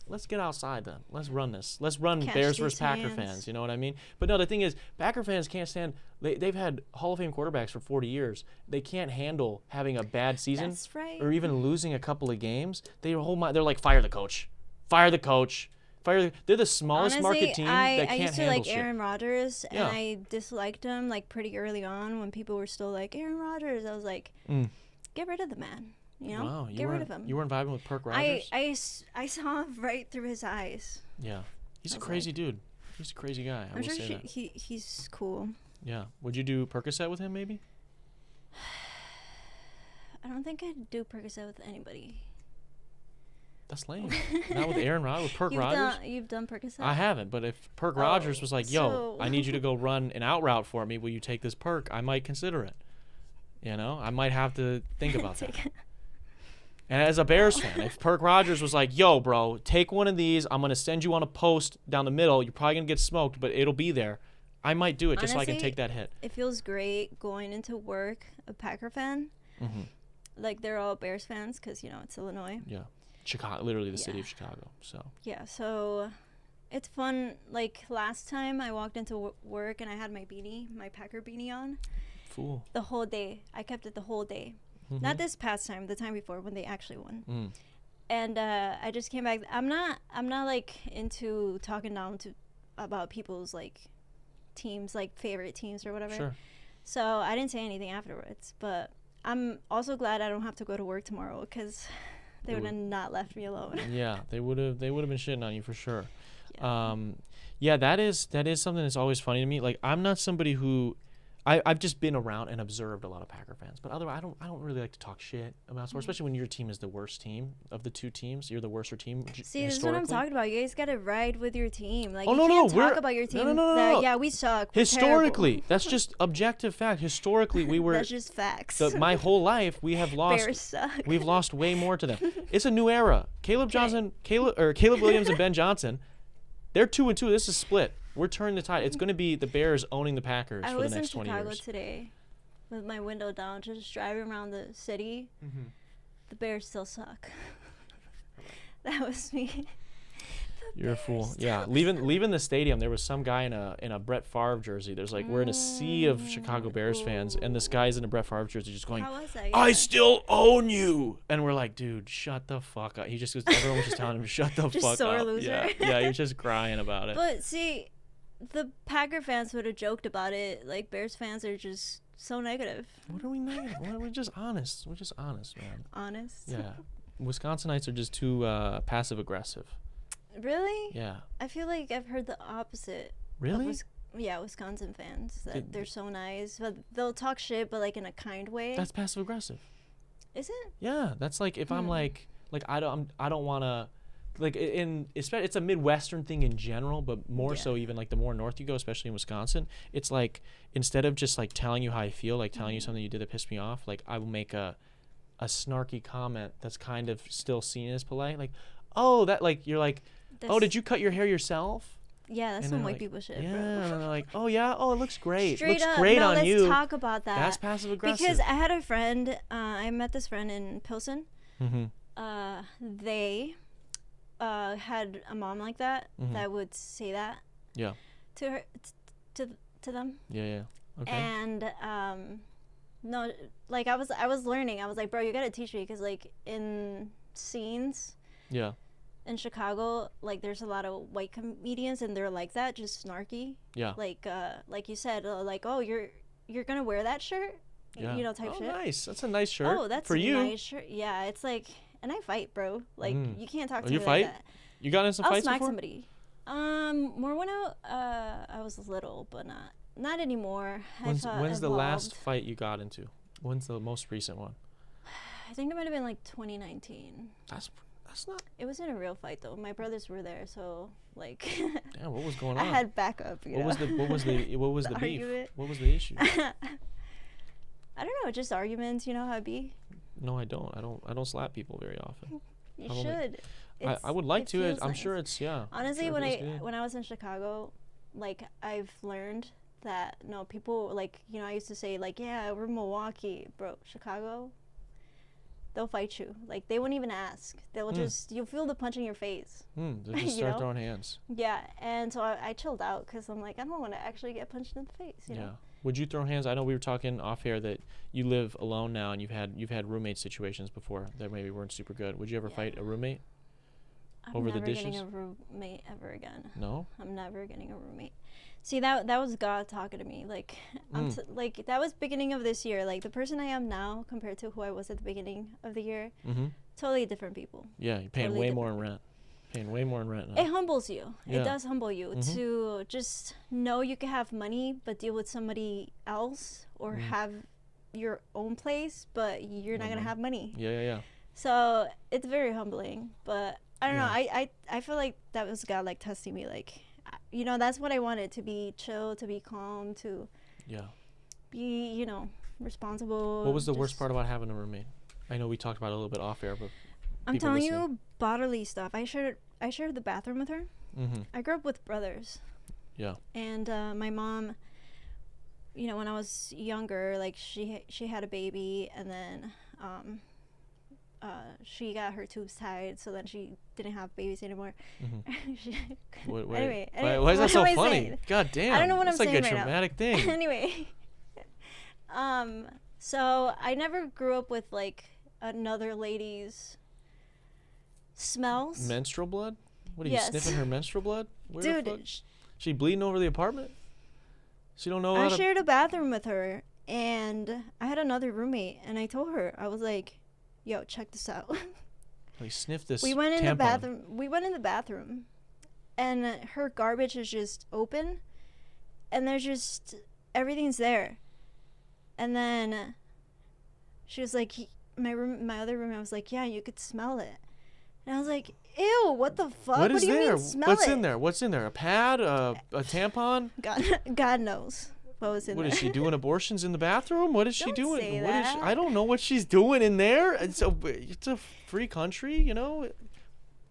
let's get outside then. Let's run this. Let's run Catch Bears these versus Packer hands. fans. You know what I mean? But no, the thing is, Packer fans can't stand. They've had Hall of Fame quarterbacks for 40 years. They can't handle having a bad season That's right. or even losing a couple of games. They're like, fire the coach. Fire the coach. They're the smallest Honestly, market team I that can't used to handle like shit. Aaron Rodgers, and Yeah. I disliked him like pretty early on when people were still like Aaron Rodgers. I was like, get rid of the man. You know, Wow, get rid of him. You weren't vibing with Perk Rogers? I saw right through his eyes. Yeah, he's a was crazy dude. He's a crazy guy. I I'm will sure say that. he's cool. Yeah. Would you do Percocet with him maybe? I don't think I'd do Percocet with anybody. That's lame. Not with Aaron Rodgers, with Perk Rogers. You've done Percocet? I haven't, but if Perk Rogers was like, "Yo, so- I need you to go run an out route for me. Will you take this perk?" I might consider it. You know, I might have to think about that. And as a Bears fan, if Perk Rogers was like, "Yo, bro, take one of these. I'm gonna send you on a post down the middle. You're probably gonna get smoked, but it'll be there." I might do it just so I can Honestly, take that hit. It feels great going into work a Packer fan. Mm-hmm. Like they're all Bears fans because it's Illinois. Yeah, Chicago, literally the city Yeah. of Chicago. So Yeah, so it's fun. Like last time I walked into work and I had my Packer beanie on fool. the whole day. I kept it the whole day. Mm-hmm. Not this past time, the time before when they actually won. Mm. And I just came back. I'm not like into talking down about people's like teams, like favorite teams or whatever. Sure. So I didn't say anything afterwards, but I'm also glad I don't have to go to work tomorrow because they would have not left me alone. Yeah, they would have been shitting on you for sure. Yeah. Yeah, that is something that's always funny to me. Like, I'm not somebody who I've just been around and observed a lot of Packer fans, but otherwise I don't really like to talk shit about sports, especially when your team is the worst team of the two teams. You're the worser team. See, this is what I'm talking about. You guys gotta ride with your team. Like, Oh, you no, can't no, talk about your team. no. Yeah, we suck. We're Historically, terrible. that's just objective fact. Historically, we were. That's just facts. My whole life, we have lost. Bears suck. We've lost way more to them. It's a new era. Caleb Williams and Ben Johnson, they're 2-2. This is split. We're turning the tide. It's going to be the Bears owning the Packers I for the was in next 20 Chicago years. today with my window down, just driving around the city. Mm-hmm. The Bears still suck. That was me. You're a fool. Yeah, leaving the stadium, there was some guy in a Brett Favre jersey. There's like we're in a sea of Chicago Bears fans, and this guy's in a Brett Favre jersey, just going, How was that? "I still own you," and we're like, "Dude, shut the fuck up." Everyone was just telling him, "Shut the Just fuck sore up." loser. Yeah, he was just crying about it. But see, the Packer fans would have joked about it. Like, Bears fans are just so negative. What are we not? We're just honest. We're just honest, man. Honest. Yeah, Wisconsinites are just too passive aggressive. Really? Yeah. I feel like I've heard the opposite. Really? Wisconsin fans that they're so nice, but they'll talk shit, but like in a kind way. That's passive aggressive. Is it? Yeah, that's like if I'm like I don't want to, like it's a Midwestern thing in general, but more so even like the more north you go, especially in Wisconsin, it's like instead of just like telling you how I feel, like telling you something you did that pissed me off, like I will make a snarky comment that's kind of still seen as polite, like, oh, that, like, you're like, oh, did you cut your hair yourself? Yeah, that's And some they're white like, people shit, yeah, bro. and they're like, oh yeah, oh, it looks great. Straight looks up. great No, on let's you. talk about that. That's passive aggressive. Because I had a friend, I met this friend in Pilsen. Mm-hmm. They had a mom like that that would say that. Yeah. To her, to them. Yeah. Okay. And no, like I was learning. I was like, bro, you gotta teach me, because like in scenes. Yeah. In Chicago, like there's a lot of white comedians, and they're like that, just snarky. Yeah. Like you said, like, oh, you're gonna wear that shirt, Yeah. type shit. Nice. That's a nice shirt. Oh, that's for a you. nice shirt. Yeah, it's like, and I fight, bro. Like you can't talk to you me fight? like that. You got in some I'll fights smack before? somebody. More when I was little, but not anymore. When's the last fight you got into? When's the most recent one? I think it might have been like 2019. That's not. It wasn't a real fight though. My brothers were there, so like. Damn, what was going I on? had backup. What was the beef? argument. What was the issue? I don't know, just arguments. You know how it be. No, I don't. I don't slap people very often. You Probably. should. I would like to. feels I'm nice. sure it's Honestly, sure when I was in Chicago, like I've learned that no, people like, I used to say like, yeah, we're Milwaukee, bro. Chicago, they'll fight you. Like they wouldn't even ask. They'll just, you'll feel the punch in your face. They'll just start throwing hands. Yeah, and so I chilled out because I'm like, I don't want to actually get punched in the face. You know? Would you throw hands? I know we were talking off air that you live alone now, and you've had roommate situations before that maybe weren't super good. Would you ever fight a roommate? over the dishes? I'm never getting a roommate ever again. No? I'm never getting a roommate. See, that was God talking to me. Like, like that was beginning of this year. Like the person I am now compared to who I was at the beginning of the year, totally different people. Yeah, you're paying Totally way more in rent. Paying way more in rent now. It humbles you. Yeah. It does humble you to just know you can have money, but deal with somebody else, or have your own place, but you're not gonna have money. Yeah. So it's very humbling. But I don't know. I feel like that was God like testing me. Like, you know, that's what I wanted, to be chill, to be calm, to be, you know, responsible. What was the worst part about having a roommate? I know we talked about it a little bit off air, but I'm telling you, bodily stuff. I shared the bathroom with her. I grew up with brothers. Yeah. And my mom, you know, when I was younger, like she had a baby, and then she got her tubes tied, so then she didn't have babies anymore. Anyway, why is that so funny? Saying? God damn. I don't know what I'm saying right now. It's like a traumatic thing. Anyway, so I never grew up with like another lady's smells. Menstrual blood? What are you sniffing her menstrual blood? Where Dude, the fuck? She bleeding over the apartment? She don't know. I shared a bathroom with her, and I had another roommate, and I told her, I was like, "Yo, check this out." Like, sniff this. We went in the bathroom. We went in the bathroom, and her garbage is just open, and there's just everything's there. And then she was like, my other roommate was like, "Yeah, you could smell it," and I was like, "Ew, what the fuck? What is do you there? mean smell What's it?" in there? What's in there? A pad? A tampon? God knows what was in there. What is she doing? Abortions in the bathroom? What is she Don't doing? say What is that. I don't know what she's doing in there. It's a free country, you know.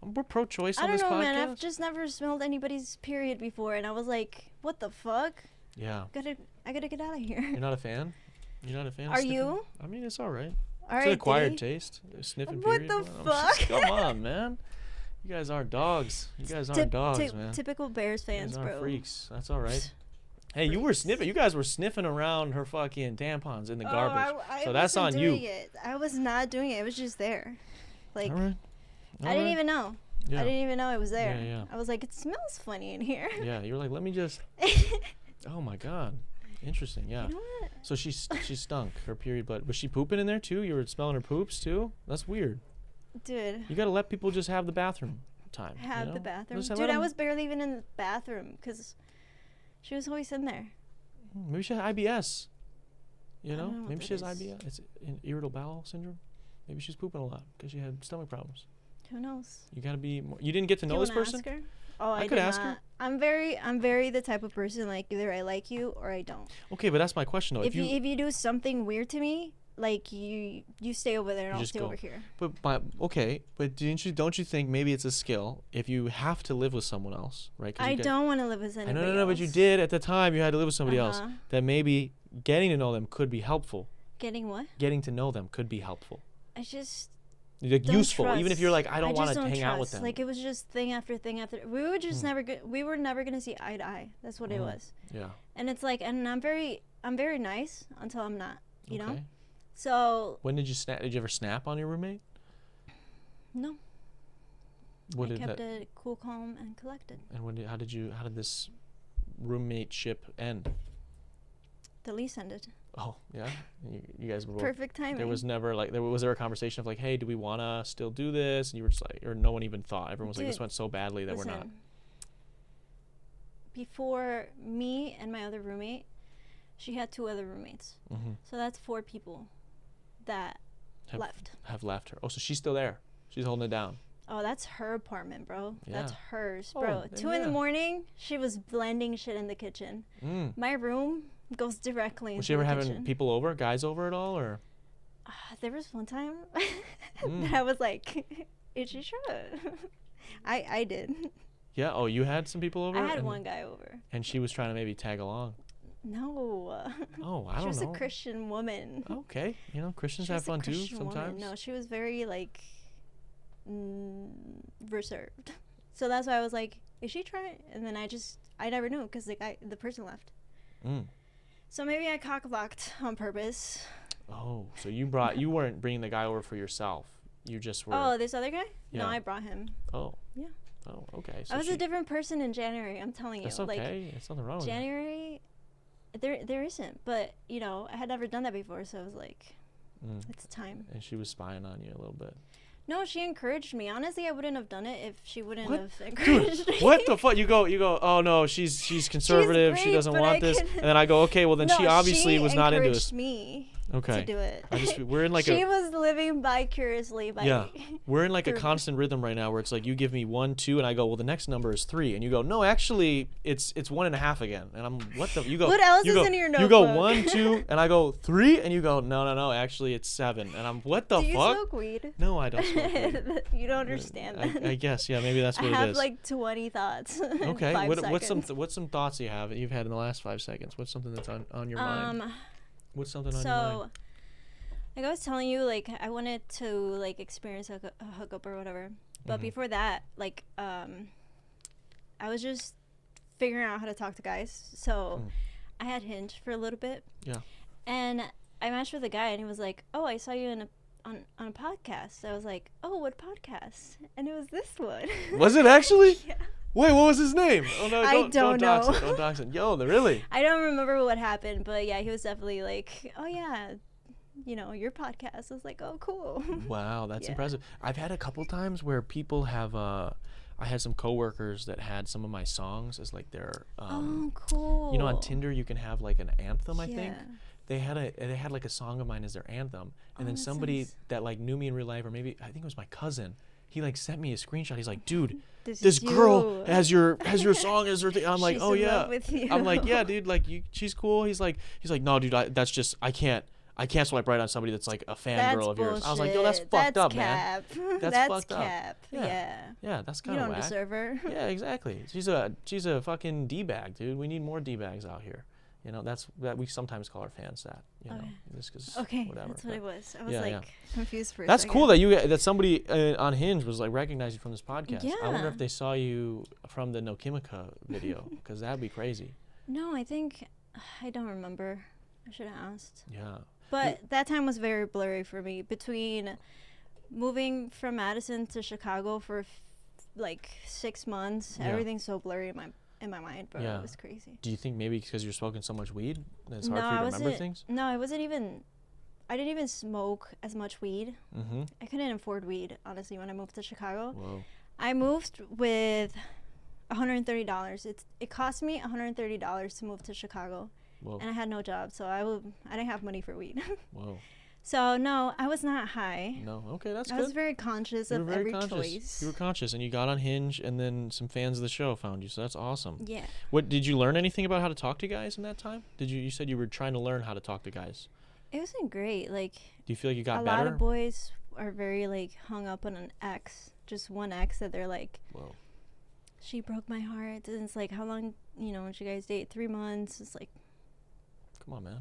We're pro-choice on this podcast. I don't know, man. I've just never smelled anybody's period before, and I was like, "What the fuck?" Yeah. I gotta get out of here. You're not a fan? You're not a fan? Are of sniffing? you? I mean, it's all right. All It's right, an acquired Diddy. taste. Sniffing What period. the Well, fuck? Come on, man. You guys aren't dogs. You guys aren't dogs, man. Typical Bears fans, You guys aren't bro. freaks. That's all right. Hey, you were sniffing. You guys were sniffing around her fucking tampons in the garbage. So that's on you. It. I was not doing it. It was just there. Like, All right. I didn't even know. Yeah. I didn't even know it was there. Yeah. I was like, it smells funny in here. Yeah, you were like, let me just. Oh my god, interesting. Yeah. You know what? So she stunk. Her period blood. Was she pooping in there too? You were smelling her poops too? That's weird. Dude. You gotta let people just have the bathroom time. Have the bathroom. Just Dude, let I 'em- was barely even in the bathroom because she was always in there. Maybe she has IBS. You I know? don't know what Maybe she has that is. IBS. It's irritable bowel syndrome. Maybe she's pooping a lot because she had stomach problems. Who knows? You gotta be more. You didn't get to Do know you this wanna person? ask her? Oh, I I could did ask not. her. I'm very the type of person, like, either I like you or I don't. Okay, but that's my question though. If you do something weird to me, like you stay over there and I'll just stay go. over here. But don't you think maybe it's a skill if you have to live with someone else, right? 'Cause I you get- don't want to live with anybody No, but you else. did at the time. You had to live with somebody else. Uh-huh. That maybe getting to know them could be helpful. Getting what? Getting to know them could be helpful. I just Like don't useful, even if trust. you're like, I don't want just to don't hang out with trust. them. Like, it was just thing after thing after. We were just we were never gonna see eye to eye. That's what it was. Yeah. And it's like, and I'm very nice until I'm not. You know. Okay. So When did you snap? Did you ever snap on your roommate? no, What I did kept that? it cool, calm, and collected. And how did this roommateship end? The lease ended. Oh yeah, you guys were both. Perfect timing. There was never like was there a conversation of like, hey, do we wanna still do this? And you were just like, or no one even thought. Everyone was like, this Dude, went so badly that we're not. Listen, before me and my other roommate, she had 2 other roommates. Mm-hmm. So that's 4 people that left. Have left her. Oh, so she's still there. She's holding it down. Oh, that's her apartment, bro. That's Yeah. hers, Oh, bro. then 2 in the yeah. morning, she was blending shit in the kitchen. Mm. My room goes directly into Was she ever the having kitchen. people over, guys over at all, or? There was one time Mm. that I was like, is she sure? I did. Yeah. Oh, you had some people over. I had and, one guy over. And she was trying to maybe tag along. No. Oh, I She don't was know. a Christian woman. Okay, you know, Christians She have was a fun too Christian woman. sometimes. No, she was very like reserved. So that's why I was like, is she trying? And then I never knew because the person left. Mm. So maybe I cock blocked on purpose. Oh, so you weren't bringing the guy over for yourself. You just were. Oh, this other guy? Yeah. No, I brought him. Oh. Yeah. Oh, okay. So I was a different person in January. I'm telling you. That's okay. There's nothing wrong with that. January, there isn't. But I had never done that before, so I was like, it's time. And she was spying on you a little bit. No, she encouraged me. Honestly, I wouldn't have done it if she wouldn't What? have encouraged me. What the fuck? You go. Oh no, she's conservative. She's she great, doesn't but want I this. can- And then I go, okay, well then she obviously was not into this. She encouraged me Okay. to do it. We're in like she was living vicariously by Yeah. me. We're in like a through- constant rhythm right now where it's like you give me 1, 2, and I go, well, the next number is 3, and you go, no, actually, it's 1.5 again, and I'm what the you go. What else you is go, in your You go notebook? 1, 2, and I go 3, and you go, no, actually it's 7, and I'm what the Do you fuck? smoke weed? No, I don't smoke weed. You don't understand that. I guess yeah, maybe that's I what it have is. like 20 thoughts. in Okay, 5 what's seconds. what's some thoughts you've had in the last 5 seconds? What's something that's on your mind? What's something on your mind? Like I was telling you, like I wanted to like experience a hookup or whatever, but before that, like I was just figuring out how to talk to guys. So I had Hinge for a little bit. Yeah. And I matched with a guy, and he was like, "Oh, I saw you on a podcast." I was like, "Oh, what podcast?" And it was this one. Was it actually? Yeah. Wait, what was his name? Oh no, I don't don't dox know. it. Don't dox it. Yo, really? I don't remember what happened, but yeah, he was definitely like, "Oh yeah, your podcast." I was like, "Oh, cool." Wow, that's Yeah. impressive. I've had a couple times where people have I had some coworkers that had some of my songs as like their Oh, cool. on Tinder you can have like an anthem, I think. Yeah. They had like a song of mine as their anthem, and then that somebody sounds- that like knew me in real life, or maybe I think it was my cousin. He like sent me a screenshot. He's like, "Dude, This this is girl you. has your song as her thing." I'm like, She's "Oh in yeah." love with you. I'm like, "Yeah, dude, like she's cool." He's like, "No, dude, that's just I can't swipe right on somebody that's like a fangirl of yours." I was like, "Yo, that's fucked up, man. That's fucked up." cap. Yeah. Yeah, that's You kind of don't whack. deserve her. Yeah, exactly. She's a fucking d-bag, dude. We need more d-bags out here. That we sometimes call our fans that. Okay. Just 'cause Okay, whatever. that's what but it was. I was yeah, like yeah. confused for a That's second. cool that somebody on Hinge was like recognized you from this podcast. I wonder Yeah. if they saw you from the No Kimika video, because that'd be crazy. No, I think I don't remember. I should have asked. Yeah. But that time was very blurry for me between moving from Madison to Chicago for like 6 months. Yeah. Everything's so blurry in my mind, bro. Yeah. It was crazy. Do you think maybe because you're smoking so much weed, that it's hard No, for you I to remember wasn't- things? No, I didn't even smoke as much weed. Mm-hmm. I couldn't afford weed, honestly, when I moved to Chicago. Whoa. I moved with $130. It cost me $130 to move to Chicago, Whoa. and I had no job, so I didn't have money for weed. Whoa. So no, I was not high. No. Okay, that's I good. was very conscious You were of very every conscious. choice. You were conscious, and you got on Hinge, and then some fans of the show found you. So that's awesome. Yeah. What did you learn anything about how to talk to guys in that time? You said you were trying to learn how to talk to guys. It wasn't great. Like Do you feel like you got a better? lot of boys are very like hung up on an ex, just one ex that they're like, Whoa. she broke my heart. And it's like, how long, did you guys date? 3 months. It's like, Come on, man.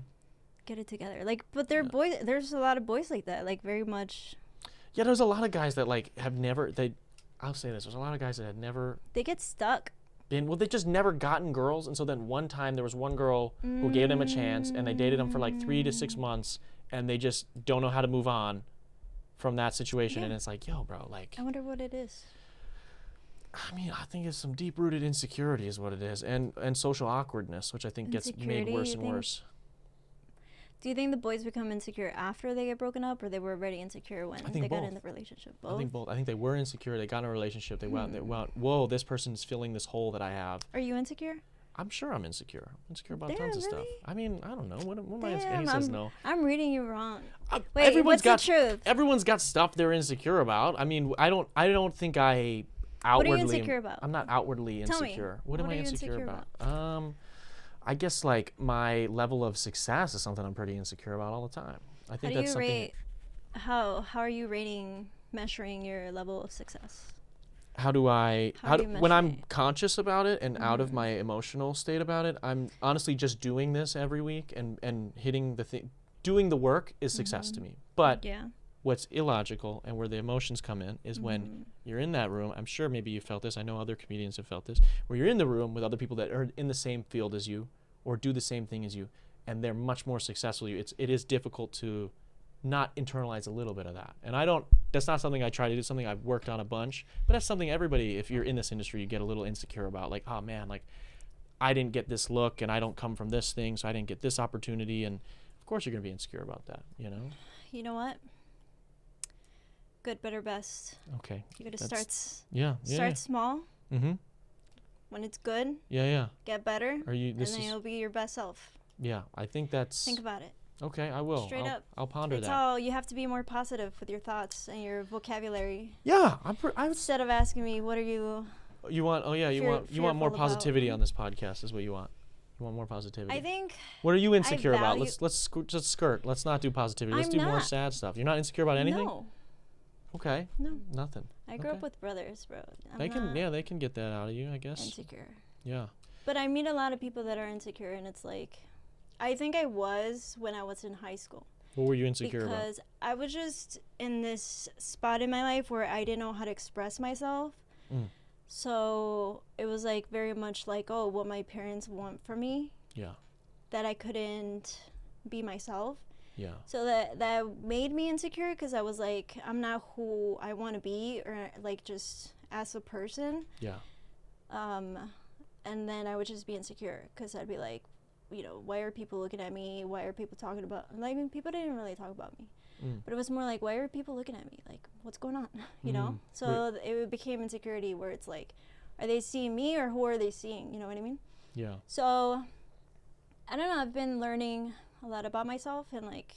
get it together. Like, but they're Yeah. boys. There's a lot of boys like that. Like very much. Yeah, there's a lot of guys that like have never. I'll say this. There's a lot of guys that had never They get stuck. been. Well, they just never gotten girls, and so then one time there was one girl who gave them a chance, and they dated them for like 3 to 6 months, and they just don't know how to move on from that situation. Yeah. And it's like, yo, bro, like. I wonder what it is. I mean, I think it's some deep-rooted insecurity is what it is, and social awkwardness, which I think gets made Insecurity, worse you and think? worse. Do you think the boys become insecure after they get broken up, or they were already insecure when I think they got both. in the relationship? I think both. I think they were insecure. They got in a relationship. They went, whoa, this person's filling this hole that I have. Are you insecure? I'm sure I'm insecure. I'm insecure about Damn, tons of stuff. really? I mean, I don't know. What am I insecure? Damn, He says no. I'm reading you wrong. Wait, Everyone's what's got the truth? Everyone's got stuff they're insecure about. I mean, I don't think I outwardly. What are you insecure about? I'm not outwardly Tell me, insecure. What am what I are you insecure insecure about? I guess like my level of success is something I'm pretty insecure about all the time. I How think do that's you something. rate? How are you measuring your level of success? How do I How do you when measure I'm it? conscious about it and out of my emotional state about it, I'm honestly just doing this every week and hitting the thing. Doing the work is success to me. But Yeah. what's illogical and where the emotions come in is when you're in that room. I'm sure maybe you felt this. I know other comedians have felt this. Where you're in the room with other people that are in the same field as you or do the same thing as you, and they're much more successful than you. It is difficult to not internalize a little bit of that. And that's not something I try to do, something I've worked on a bunch, but that's something everybody, if you're in this industry, you get a little insecure about, like, oh man, like I didn't get this look and I don't come from this thing, so I didn't get this opportunity. And of course you're going to be insecure about that, you know? You know what? Good, better, best. Okay. You got to start Start small. Mm-hmm. When it's good. Yeah. Get better. And then you'll be your best self. Yeah, I think that's... Think about it. Okay, I will. Straight up. I'll ponder it's that. all, you have to be more positive with your thoughts and your vocabulary. Yeah, Instead of asking me, what are you... You want more positivity about. on this podcast is what you want. You want more positivity. I think... What are you insecure about? Let's just skirt. Let's not do positivity. Let's do more sad stuff. You're not insecure about anything? No. Okay. No. Nothing. I grew up with brothers, bro. They can get that out of you, I guess. Insecure. Yeah. But I meet a lot of people that are insecure, and it's like, I think I was when I was in high school. What were you insecure about? Because I was just in this spot in my life where I didn't know how to express myself. So it was like very much like, oh, what my parents want from me. Yeah. That I couldn't be myself. Yeah. So that made me insecure because I was like, I'm not who I want to be, or like just as a person. Yeah. And then I would just be insecure because I'd be like, you know, why are people looking at me? Why are people talking about, like, people didn't really talk about me. But it was more like, why are people looking at me? Like, what's going on? You know? So it became insecurity where it's like, are they seeing me or who are they seeing? You know what I mean? Yeah. So, I don't know. I've been learning a lot about myself, and like,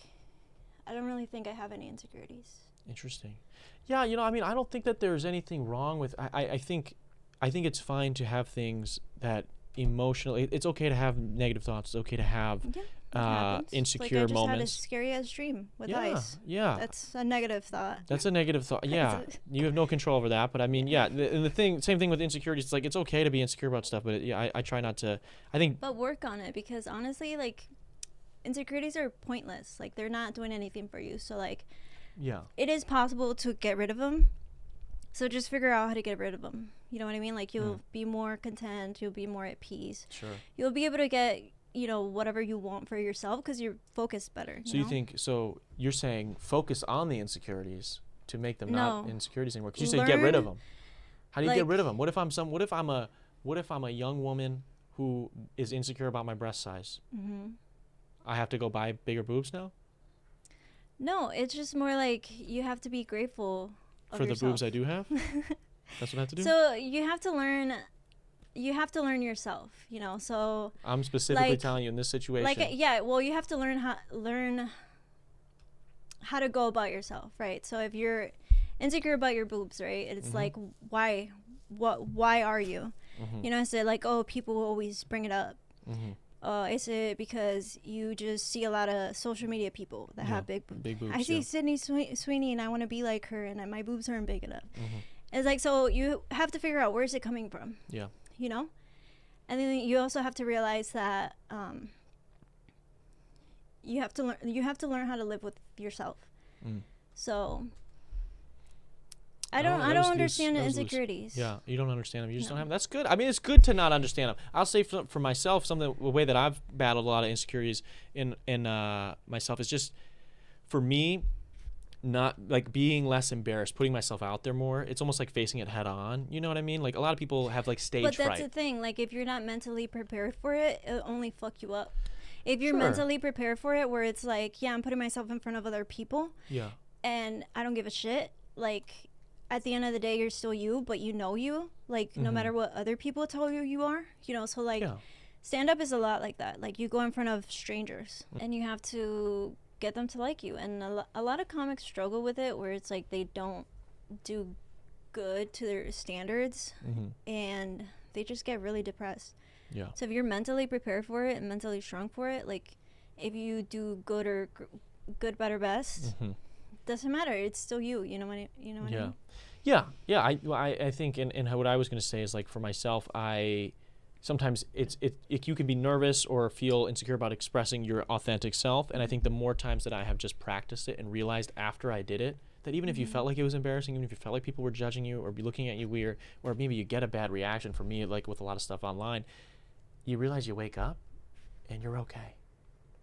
I don't really think I have any insecurities. Interesting. Yeah, you know, I mean, I don't think that there's anything wrong with, I think it's fine to have things that emotionally, it's okay to have negative thoughts. It's okay to have insecure like I just moments. had a scary ass dream with ice. Yeah. That's a negative thought. That's a negative thought. Yeah. You have no control over that. But I mean, yeah, same thing with insecurities. It's like, it's okay to be insecure about stuff, but I try not to, But work on it, because honestly, like, insecurities are pointless. Like, they're not doing anything for you. So like, yeah, it is possible to get rid of them. So just figure out how to get rid of them. You know what I mean? Like, you'll be more content. You'll be more at peace. Sure. You'll be able to get, you know, whatever you want for yourself because you're focused better. So you're saying focus on the insecurities to make them not insecurities anymore? Because you said get rid of them. How do you get rid of them? What if I'm a young woman who is insecure about my breast size? I have to go buy bigger boobs now? No, it's just more like you have to be grateful for the boobs I do have. That's what I have to do. So you have to learn yourself, you know. So I'm specifically telling you in this situation. You have to learn how to go about yourself, right? So if you're insecure about your boobs, right? It's like, why are you? You know, I said like, oh, people always bring it up. Is it because you just see a lot of social media people that have big boobs? I see Sydney Sweeney and I want to be like her, and my boobs aren't big enough. It's like, so you have to figure out, where's it coming from? Yeah. You know? And then you also have to realize that you have to learn how to live with yourself. So I don't understand the insecurities. Yeah, you don't understand them. You just don't have them. That's good. I mean, it's good to not understand them. I'll say for myself, the way that I've battled a lot of insecurities in myself is just, for me, not like being less embarrassed, putting myself out there more. It's almost like facing it head on. You know what I mean? Like, a lot of people have like stage fright. But that's the thing. Like, if you're not mentally prepared for it, it'll only fuck you up. If you're mentally prepared for it, where it's like, yeah, I'm putting myself in front of other people. Yeah. And I don't give a shit. Like, at the end of the day, you're still you, but you know you. Like, no matter what other people tell you are. You know, so like, stand-up is a lot like that. Like, you go in front of strangers, and you have to get them to like you. And a lot of comics struggle with it, where it's like they don't do good to their standards, and they just get really depressed. Yeah. So if you're mentally prepared for it and mentally strong for it, like, if you do good or good, better, best, doesn't matter. It's still you. You know what I mean? Yeah. I think, and what I was going to say is, like, for myself, sometimes you can be nervous or feel insecure about expressing your authentic self. And I think the more times that I have just practiced it and realized after I did it, that even if you felt like it was embarrassing, even if you felt like people were judging you or be looking at you weird, or maybe you get a bad reaction from me, like with a lot of stuff online, you realize you wake up and you're okay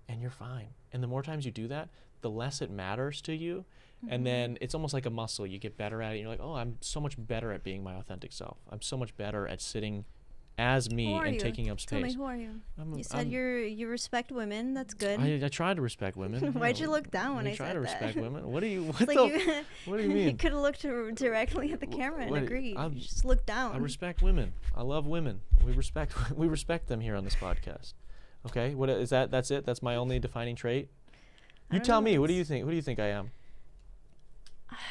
and you're fine. And the more times you do that, the less it matters to you. And then it's almost like a muscle. You get better at it. And you're like, oh, I'm so much better at being my authentic self. I'm so much better at sitting as me and taking up space. Tell me, who are you? You said you respect women. That's good. I try to respect women. Why'd you look down when I said that? I try to respect women. What do you? What, like what do you mean? You could have looked directly at the camera and agreed. You just looked down. I respect women. I love women. We respect them here on this podcast. Okay, what is that? That's it. That's my only defining trait. You tell me. What do you think? Who do you think I am?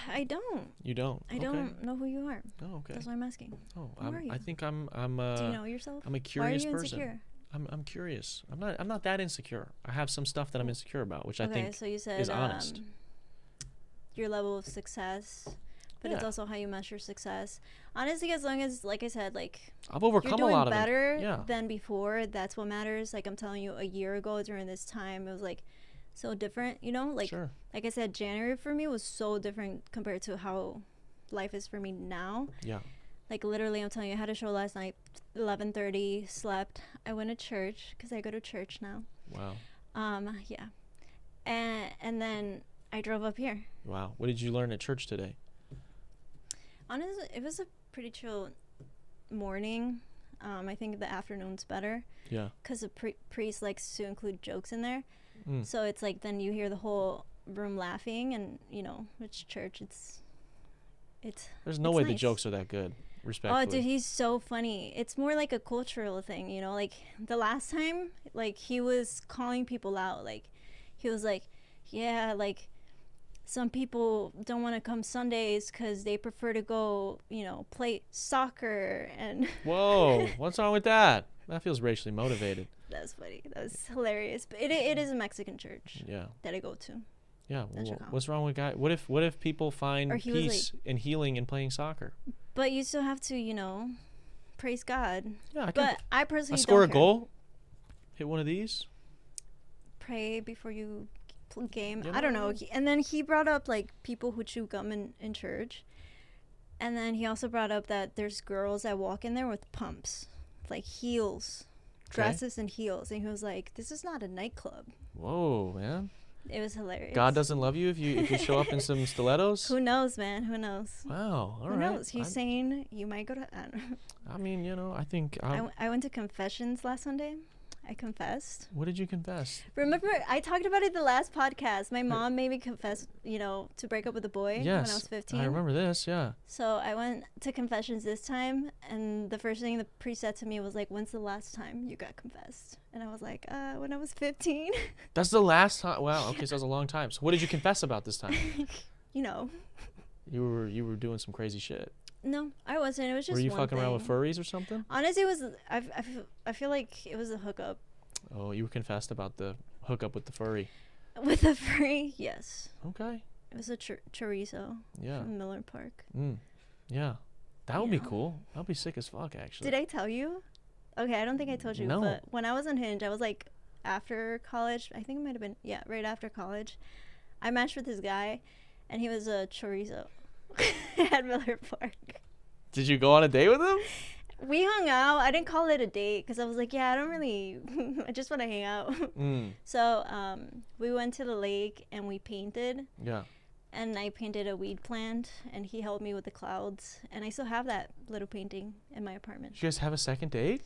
I don't. You don't. I don't know who you are. Oh, okay. That's why I'm asking. Oh, who are you? I think I'm. Do you know yourself? I'm a curious Why are you person. Insecure? I'm curious. I'm not that insecure. I have some stuff that I'm insecure about, which I think so you said, is honest. Your level of success, but it's also how you measure success. Honestly, as long as, like I said, like I've overcome you're a lot of doing better yeah. than before, that's what matters. Like I'm telling you, a year ago during this time, it was like so different, you know? Like sure. Like I said, January for me was so different compared to how life is for me now. Yeah. Like literally, I'm telling you, I had a show last night, 11:30, slept. I went to church because I go to church now. Wow. Yeah. And then I drove up here. Wow. What did you learn at church today? Honestly, it was a pretty chill morning. I think the afternoon's better. Yeah. Because the priest likes to include jokes in there. Mm. So it's like then you hear the whole room laughing, and you know, it's church. It's There's no way nice. The jokes are that good. Respectfully. Oh, dude, he's so funny. It's more like a cultural thing, you know? Like the last time, like he was calling people out. Like he was like, yeah, like some people don't want to come Sundays because they prefer to go, you know, play soccer. And whoa, what's wrong with that? That feels racially motivated. That's funny. That was hilarious. But it is a Mexican church. Yeah. That I go to. Yeah. Well, what's wrong with guys? What if people find peace and healing in playing soccer? But you still have to, you know, praise God. Yeah. I personally score don't a goal. Hit one of these. Pray before you game. You I don't know. And then he brought up like people who chew gum in church. And then he also brought up that there's girls that walk in there with pumps, like heels, dresses and heels. And he was like, this is not a nightclub. Whoa, man. It was hilarious. God doesn't love you if you show up in some stilettos? Who knows, man? Who knows? Wow. All right. Who knows? He's saying you might go to... I don't know. I mean, you know, I think... I went to confessions last Sunday. I confessed. What did you confess? Remember, I talked about it the last podcast. My mom made me confess, you know, to break up with a boy when I was 15. I remember this, yeah. So I went to confessions this time, and the first thing the priest said to me was like, when's the last time you got confessed? And I was like, when I was 15. That's the last time? Wow, okay, so that was a long time. So what did you confess about this time? You know. You were doing some crazy shit. No, I wasn't. It was just Were you one fucking thing. around with furries or something? Honestly, it was. I feel like it was a hookup. Oh, you confessed about the hookup with the furry. With the furry, yes. Okay. It was a chorizo. Yeah. From Miller Park. Yeah. That would be cool. That would be sick as fuck, actually. Did I tell you? Okay, I don't think I told you. No. But when I was on Hinge, I was like, after college, I think it might have been, right after college, I matched with this guy, and he was a chorizo at Miller Park. Did you go on a date with him? We hung out. I didn't call it a date because I was like, I don't really, I just want to hang out. So we went to the lake and we painted. Yeah. And I painted a weed plant, and he helped me with the clouds. And I still have that little painting in my apartment. Did you guys have a second date?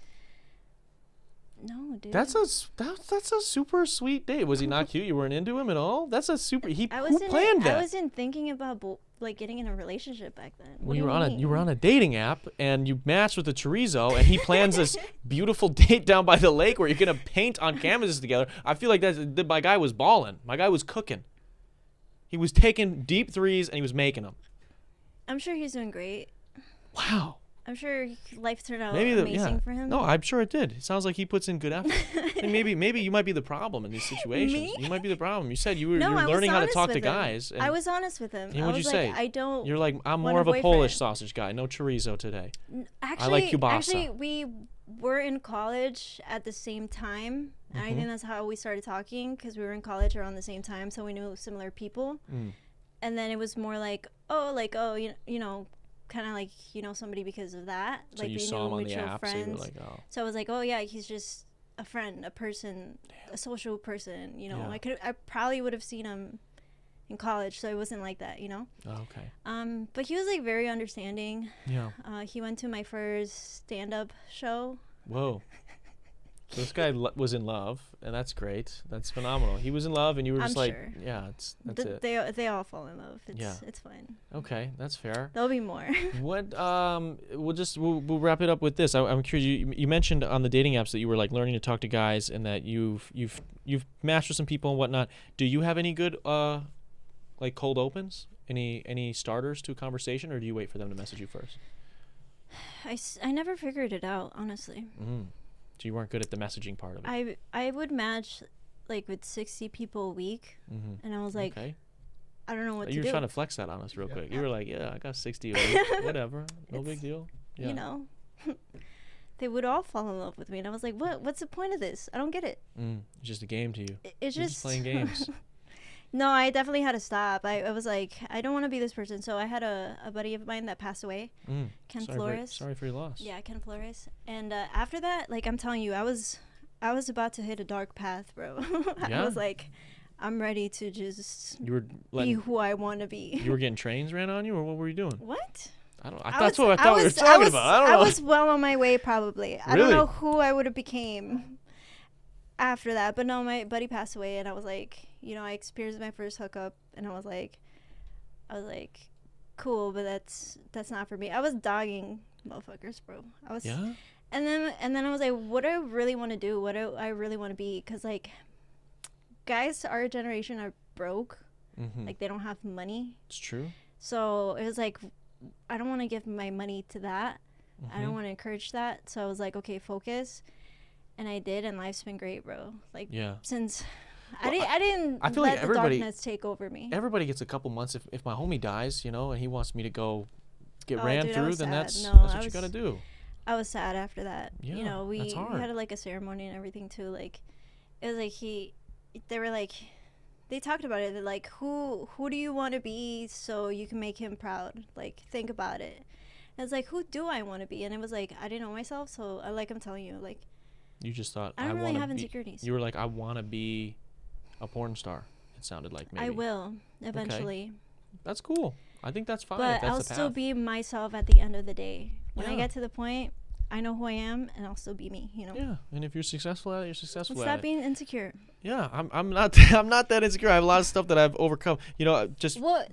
No, dude. That's a super sweet date. Was he not cute? You weren't into him at all? That's a super. Who planned that? I wasn't thinking about like getting in a relationship back then. Well, you were on a dating app and you matched with a chorizo, and he plans this beautiful date down by the lake where you're gonna paint on canvases together. I feel like my guy was balling. My guy was cooking. He was taking deep threes and he was making them. I'm sure he's doing great. Wow. I'm sure life turned out amazing for him. No, I'm sure it did. It sounds like he puts in good effort. And maybe you might be the problem in these situations. Me? You might be the problem. You said you were learning how to talk to guys. I was honest with him. And what'd you say? I don't. You're like, I'm more of a Polish sausage guy. No chorizo today. Actually, I like kielbasa. Actually, we were in college at the same time. And I think that's how we started talking, because we were in college around the same time, so we knew similar people. And then it was more like, you know, kind of like, you know, somebody because of that. So like you saw him on the app, friends. So you were like, oh. So I was like, oh yeah, he's just a friend, a person, a social person. You know, I probably would have seen him in college, so it wasn't like that, you know. Oh, okay. But he was like very understanding. Yeah. He went to my first stand-up show. Whoa. So this guy was in love, and that's great. That's phenomenal. He was in love, and you were just I'm like, sure. yeah, that's it. They all fall in love. Yeah. It's fine. Okay, that's fair. There'll be more. What we'll wrap it up with this. I'm curious. You mentioned on the dating apps that you were like learning to talk to guys, and that you've matched with some people and whatnot. Do you have any good like cold opens? Any starters to a conversation, or do you wait for them to message you first? I never figured it out, honestly. So you weren't good at the messaging part of it. I would match like with 60 people a week, and I was like, okay. I don't know what to do. You were trying to flex that on us real quick. You were like, yeah, I got 60 a week. Whatever. No big deal. Yeah. You know, they would all fall in love with me, and I was like, what's the point of this? I don't get it. It's just a game to you. It's You're just playing games. No, I definitely had to stop. I was like, I don't want to be this person. So I had a buddy of mine that passed away, Ken Flores. Sorry for your loss. Yeah, Ken Flores. And after that, like I'm telling you, I was about to hit a dark path, bro. Yeah? I was like, I'm ready to just You were be who I want to be. You were getting trains ran on you, or what were you doing? What? That's what I thought we were talking about. I don't know. I was well on my way, probably. I don't know who I would have became after that, but no, my buddy passed away, and I was like, you know, I experienced my first hookup, and I was like, cool, but that's not for me. I was dogging motherfuckers, bro. Yeah. And then I was like, what do I really want to do? What do I really want to be? Because like, guys our generation are broke, like they don't have money. It's true. So it was like, I don't want to give my money to that. I don't want to encourage that. So I was like, okay, focus. And I did, and life's been great, bro. Like, since I didn't I feel let like the darkness take over me. Everybody gets a couple months. If my homie dies, you know, and he wants me to go get ran dude, through, then that's No, what you gotta do. I was sad after that. Yeah, you know, we that's hard. had like a ceremony and everything too. Like, it was like they were like, they talked about it. They're like, who do you want to be so you can make him proud? Like, think about it. And it's like, who do I want to be? And it was like, I didn't know myself, so like I'm telling you, like. You just thought I don't really have insecurities. You were like, I want to be a porn star. It sounded like maybe. I will eventually. Okay. That's cool. I think that's fine. But if that's I'll the path. still be myself at the end of the day. When I get to the point, I know who I am, and I'll still be me. You know. Yeah, and if you're successful at it, you're successful at it. Stop being insecure. Yeah, I'm not I'm not that insecure. I have a lot of stuff that I've overcome. You know, just. What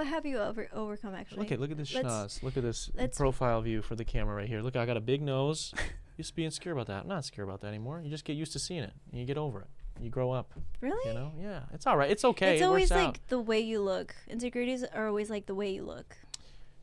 have you overcome actually? Look at this schnoz. Look at this profile view for the camera right here. Look, I got a big nose. Used to be insecure about that. I'm not insecure about that anymore. You just get used to seeing it, and you get over it. You grow up. Really? You know? Yeah. It's all right. It's okay. It's it always works like out. the way you look. Insecurities are always like the way you look.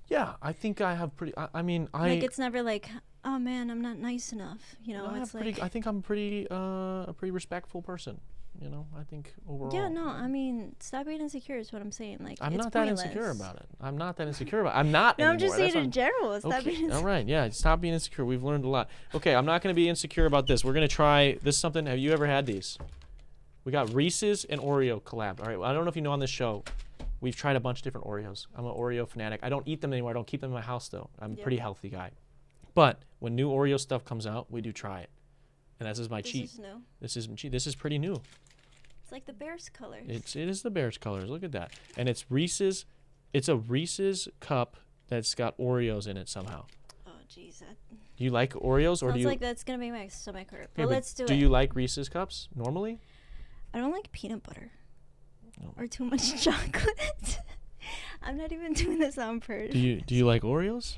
Yeah, I think I have pretty. I mean, like it's never like, oh man, I'm not nice enough. You know, it's like. I think I'm a pretty respectful person. You know, I think overall. Yeah, no, I mean, stop being insecure is what I'm saying. Like, I'm it's not pointless. that insecure about it. I'm not that insecure about it. I'm not No, anymore. I'm just saying That's in general. Stop being insecure. All right, yeah, stop being insecure. We've learned a lot. Okay, I'm not going to be insecure about this. We're going to try this something. Have you ever had these? We got Reese's and Oreo collab. All right, well, I don't know if you know on this show, we've tried a bunch of different Oreos. I'm an Oreo fanatic. I don't eat them anymore. I don't keep them in my house, though. I'm a pretty healthy guy. But when new Oreo stuff comes out, we do try it. And this is my cheat. This is new. This is pretty new. It's like the Bears colors. It is the Bears colors. Look at that. And it's Reese's. It's a Reese's cup that's got Oreos in it somehow. Oh, jeez. Do you like Oreos, or do you? Sounds like that's gonna make my stomach hurt. But let's do it. Do you like Reese's cups normally? I don't like peanut butter. Or too much chocolate. I'm not even doing this on purpose. Do you like Oreos?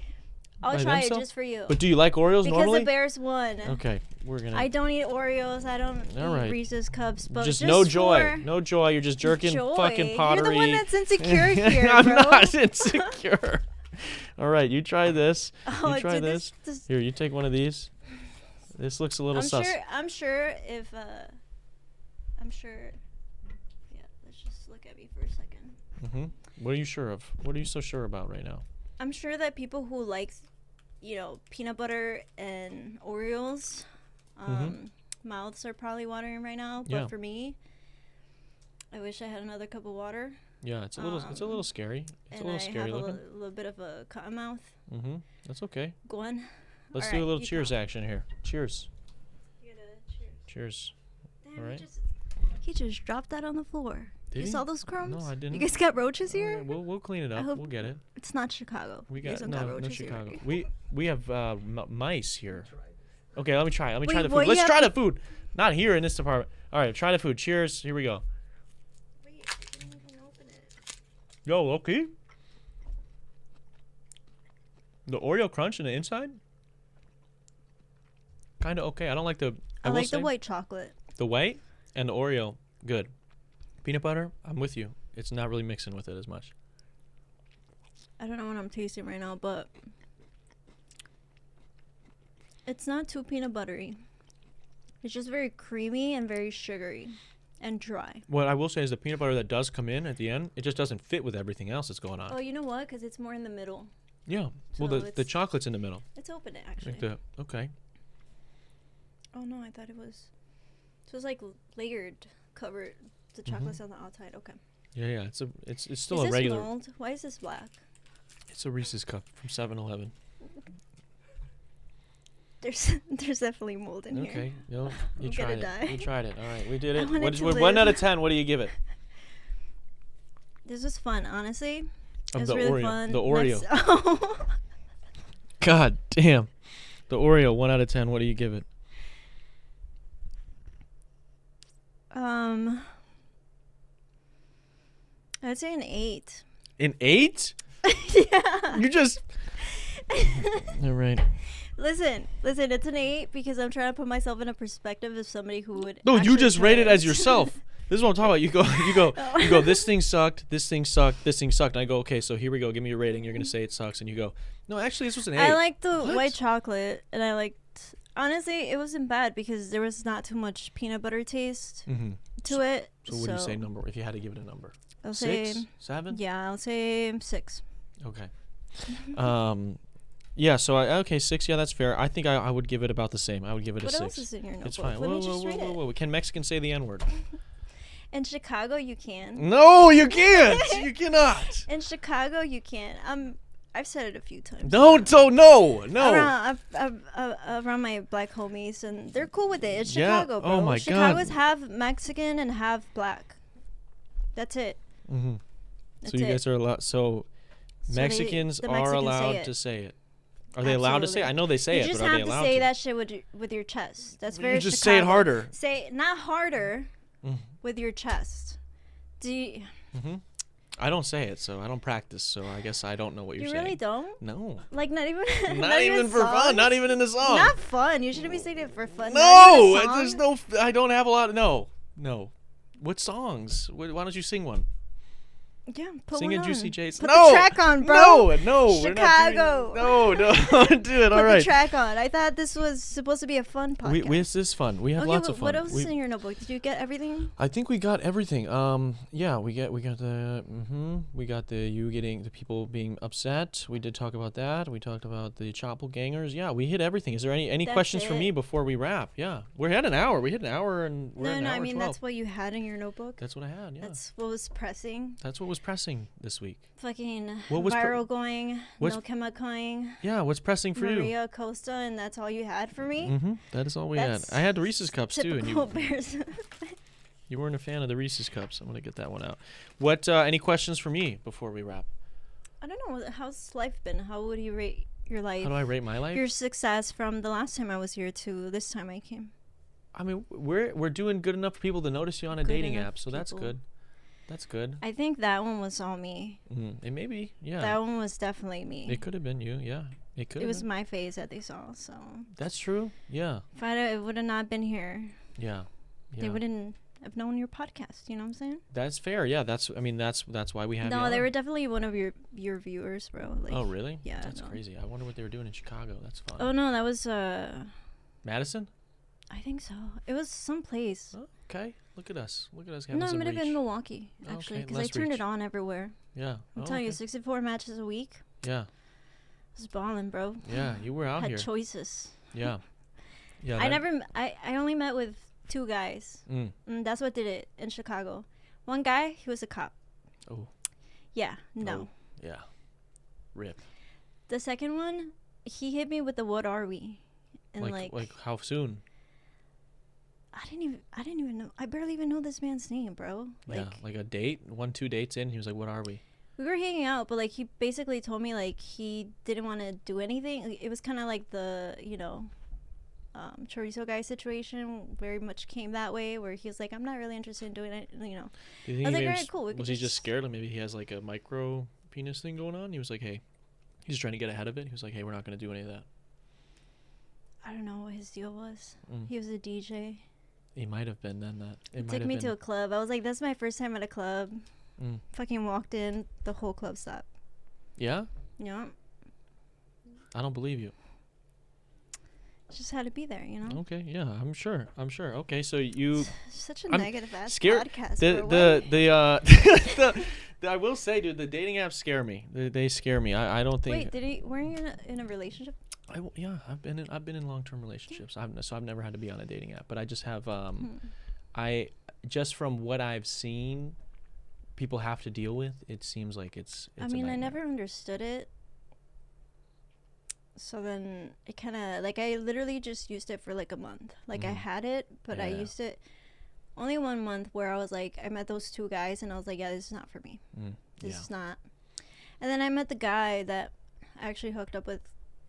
I'll try it just for you. But do you like Oreos normally? Because the Bears won. Okay, we're gonna. I don't eat Oreos. I don't eat Reese's cups. But just no joy. No joy. You're just jerking fucking pottery. You're the one that's insecure here, I'm bro. not insecure. All right, you try this. Oh, you try dude, this. Here, you take one of these. This looks a little sus. I'm sure if. I'm sure. Yeah, let's just look at me for a second. What are you sure of? What are you so sure about right now? I'm sure that people who like, you know, peanut butter and Oreos, mouths are probably watering right now. But for me, I wish I had another cup of water. Yeah, it's a little scary. It's a little scary looking. And I have a little bit of a cotton mouth. That's okay. Go on. Let's do a little cheers action here. Cheers. You gotta cheers. Cheers. Damn, all right. He just dropped that on the floor. Did You he? saw those crumbs? No, I didn't. You guys got roaches Oh, here? yeah, we'll clean it up. hope- We'll get it. It's not Chicago. We You guys got don't got no roaches Chicago. Here. We have mice here. Okay, let me try. Let me try Wait, the what food. you Let's have try to- the food. Not here in this department. All right, try the food. Cheers. Here we go. Wait, I didn't even open it. Yo, okay. The Oreo crunch in the inside, kind of okay. I don't like the. I will like the say, white chocolate. The white and the Oreo, good. Peanut butter, I'm with you. It's not really mixing with it as much. I don't know what I'm tasting right now, but it's not too peanut buttery. It's just very creamy and very sugary and dry. What I will say is the peanut butter that does come in at the end, it just doesn't fit with everything else that's going on. Oh, you know what? Because it's more in the middle. Yeah. So Well, the it's- chocolate's in the middle. It's open, actually. Like the okay. Oh no, I thought it was. So it's like layered, covered. The chocolate's on the outside. Okay. Yeah. It's still Is a this regular. mold? Why is this black? It's a Reese's cup from 7-Eleven. There's definitely mold in here. Okay. You I'm tried gonna it. die. You tried it. All right, we did I it. want it to 1 live. out of 10? What do you give it? This was fun, honestly. It Of was the really Oreo. fun. The Oreo. Oh. God damn. The Oreo, 1 out of 10. What do you give it? I'd say an 8. An 8? Yeah. You just. All right. Listen, it's an 8 because I'm trying to put myself in a perspective of somebody who would. No, you actually just try rate it as it. yourself. This is what I'm talking about. You go. This thing sucked. This thing sucked. This thing sucked. And I go, okay, so here we go. Give me your rating. You're gonna say it sucks, and you go, no, actually, this was an 8. I liked the What? white chocolate, and I liked. Honestly, it wasn't bad because there was not too much peanut butter taste Mm-hmm. to it. So what do you say number? If you had to give it a number, I'll say 6, 7. yeah. I'll say 6. Okay. Yeah. So okay, 6. Yeah, that's fair. I think I would give it about the same. I would give it a What 6. else is in your notebook? It's fine. Let me just read it. Whoa. Can Mexicans say the N-word? In Chicago, you can. No, you can't. You cannot. In Chicago, you can. I've said it a few times. Don't. So no. Around my black homies, and they're cool with it. It's Yeah. Chicago, bro. Oh my God. Chicago's half Mexican and half black. That's it. Mm-hmm. That's So you it. guys are allowed. So So Mexicans the are Mexicans allowed say to it. say it. Are they allowed to say it? Absolutely. I know they say You it, just but are have they to allowed say to? that shit with your chest. That's very You just Chicago. say it harder. Say not harder, Mm. with your chest. Do you, Mm-hmm. I don't say it, so I don't practice. So I guess I don't know what you're you saying. really don't? No. Like not even Not even for fun. songs? Not even in the song. Not fun. You shouldn't be saying it for fun. Not No, even a song? there's no. I don't have a lot. No. What songs? Why don't you sing one? Yeah, put Sing one a Juicy on. J's. Put No. the track on, bro. No. Chicago. We're not doing, no, don't do it. All Put right. the track on. I thought this was supposed to be a fun podcast. This is fun. We have okay, lots of fun. what else is in your notebook? Did you get everything? I think we got everything. Yeah, we got the people being upset. We did talk about that. We talked about the Choppelgangers. Yeah, we hit everything. Is there any That's questions for it. me before we wrap? Yeah, we're at an hour. We hit an hour and we're at an No, hour I mean 12. that's what you had in your notebook. That's what I had. Yeah, That's what was pressing. that's what was pressing this week. Fucking What was viral going, what's- no chemicals, Yeah, what's pressing for you? Maria Acosta, and that's all you had for me. Mm-hmm. That is all we That's had. I had the Reese's cups too, and Typical Bears. you weren't a fan of the Reese's cups. I'm gonna get that one out. What? Any questions for me before we wrap? I don't know. How's life been? How would you rate your life? How do I rate my life? Your success from the last time I was here to this time I came. I mean, we're doing good enough for people to notice you on a Good dating enough app, so that's people. good. That's good. I think that one was all me. It may be, yeah. That one was definitely me. It could have been you, yeah. It could. It was my face that they saw. So That's true. Yeah. if I would have not been here, Yeah. they wouldn't have known your podcast. You know what I'm saying? That's fair. Yeah. That's why we have you No, they on. were definitely one of your viewers, bro. Like, Oh really? Yeah. That's no. crazy. I wonder what they were doing in Chicago. That's fun. Oh no, that was Madison? I think so. It was someplace. Oh, okay. Look at us. Look at us having No, it some might have reach. been Milwaukee actually, Okay, because I less turned reach. it on everywhere. Yeah. I'm Oh, telling you, okay. 64 matches a week. Yeah. I was balling, bro. Yeah. You were out Had here. choices. Yeah. Yeah. I only met with 2 guys. Mm. And that's what did it in Chicago. One guy, he was a cop. Oh. Yeah, no. Oh, yeah. Rip. The second one, he hit me with the "What are we?" And Like how soon? I didn't even know. I barely even know this man's name, bro. Yeah, like a date, 1-2 dates in. He was like, "What are we?" We were hanging out, but like he basically told me like he didn't want to do anything. It was kind of like the chorizo guy situation very much came that way, where he was like, I'm not really interested in doing it. Do you I think was like, maybe all right, cool. was he just scared? Like maybe he has like a micro penis thing going on. He was like, "Hey," he's trying to get ahead of it. He was like, "Hey, we're not going to do any of that." I don't know what his deal was. Mm. He was a DJ. He might have been then that. He took me to a club. I was like, that's my first time at a club. Mm. Fucking walked in, the whole club stopped. Yeah? Yeah. I don't believe you. Just had to be there, you know? Okay, yeah, I'm sure. Okay, so you Such a I'm negative ass scared. podcast. I will say, dude, the dating apps scare me. They scare me. I don't think. Wait, weren't you in a relationship? I've been in long-term relationships. I've never had to be on a dating app, but I just have I just from what I've seen people have to deal with, it seems like it's I mean, I never understood it. So then it kind of like I literally just used it for like a month. Like I had it, but I used it only 1 month where I was like, I met those 2 guys and I was like, yeah, this is not for me. This is not. And then I met the guy that I actually hooked up with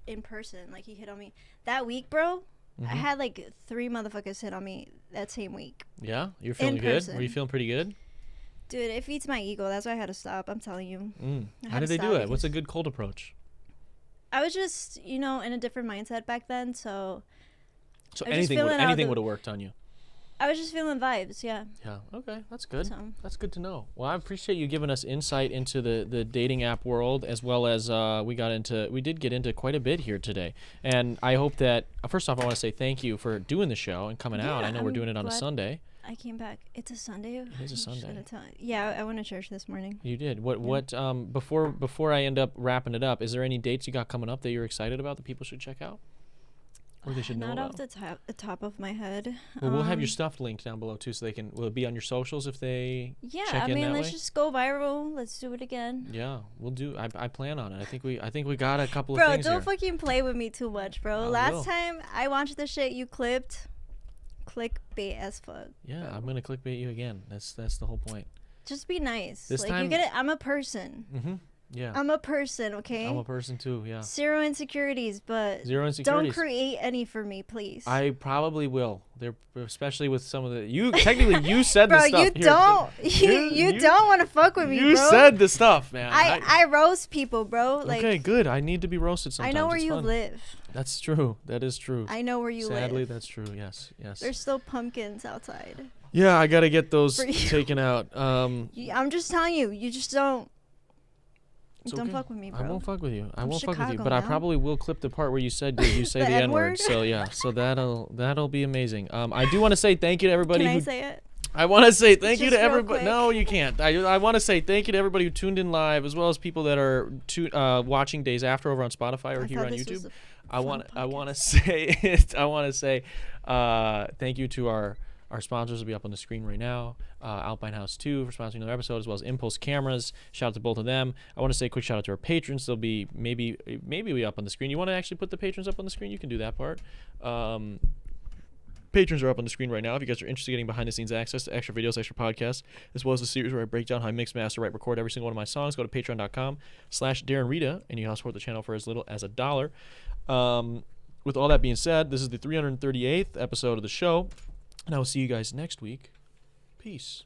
in person. Like he hit on me that week, bro. I had like 3 motherfuckers hit on me that same week. Yeah? You're feeling good? Were you feeling pretty good? Dude, it feeds my ego. That's why I had to stop. I'm telling you. How did they do it? What's a good cold approach? I was just, in a different mindset back then, so anything would have worked on you. I was just feeling vibes, yeah. Yeah. Okay, that's good. So. That's good to know. Well, I appreciate you giving us insight into the dating app world, as well as we did get into quite a bit here today. And I hope that first off, I want to say thank you for doing the show and coming out. I know we're doing it on a Sunday. I came back. It's a Sunday. It is a Sunday. Yeah, I went to church this morning. You did. What before I end up wrapping it up, is there any dates you got coming up that you're excited about that people should check out? Or they should know Not about? off the top of my head. Well, we'll have your stuff linked down below too, so will it be on your socials if they check in I mean, that let's way? just go viral. Let's do it again. Yeah, we'll do. I plan on it. I think we got a couple of bro, things here. don't fucking play with me too much, bro. Last time I watched the shit you clipped, clickbait as fuck. Yeah, bro. I'm gonna clickbait you again. That's the whole point. Just be nice. This like time, you get it. I'm a person. Yeah. I'm a person, okay? I'm a person too, yeah. Zero insecurities, but don't create any for me, please. I probably will. They're especially with some of the technically you said bro, the stuff. You don't want to fuck with me, bro. You said the stuff, man. I roast people, bro. Like, okay, good. I need to be roasted sometimes. I know where it's you fun. live. That's true. That is true. I know where you live. Sadly, that's true. Yes. There's still pumpkins outside. Yeah, I got to get those taken out. I'm just telling you, you just don't. Don't fuck with me, bro. I won't fuck with you. I won't fuck with you. Chicago But now. I probably will clip the part where you say the N-word. So yeah, so that'll be amazing. I do want to say thank you to everybody. Can I say it? I want to say thank you to everybody. Quick. No, you can't. I want to say thank you to everybody who tuned in live, as well as people that are watching days after over on Spotify or here on YouTube. I want to say thank you to our sponsors will be up on the screen right now. Alpine House 2 for sponsoring another episode, as well as Impulse Cameras. Shout out to both of them. I want to say a quick shout out to our patrons. They'll be maybe we up on the screen. You want to actually put the patrons up on the screen? You can do that part. Patrons are up on the screen right now. If you guys are interested in getting behind the scenes access to extra videos, extra podcasts, as well as a series where I break down how I mix, master, write, record every single one of my songs, go to patreon.com/DarrenRita, and you can help support the channel for as little as $1. With all that being said, this is the 338th episode of the show. And I will see you guys next week. Peace.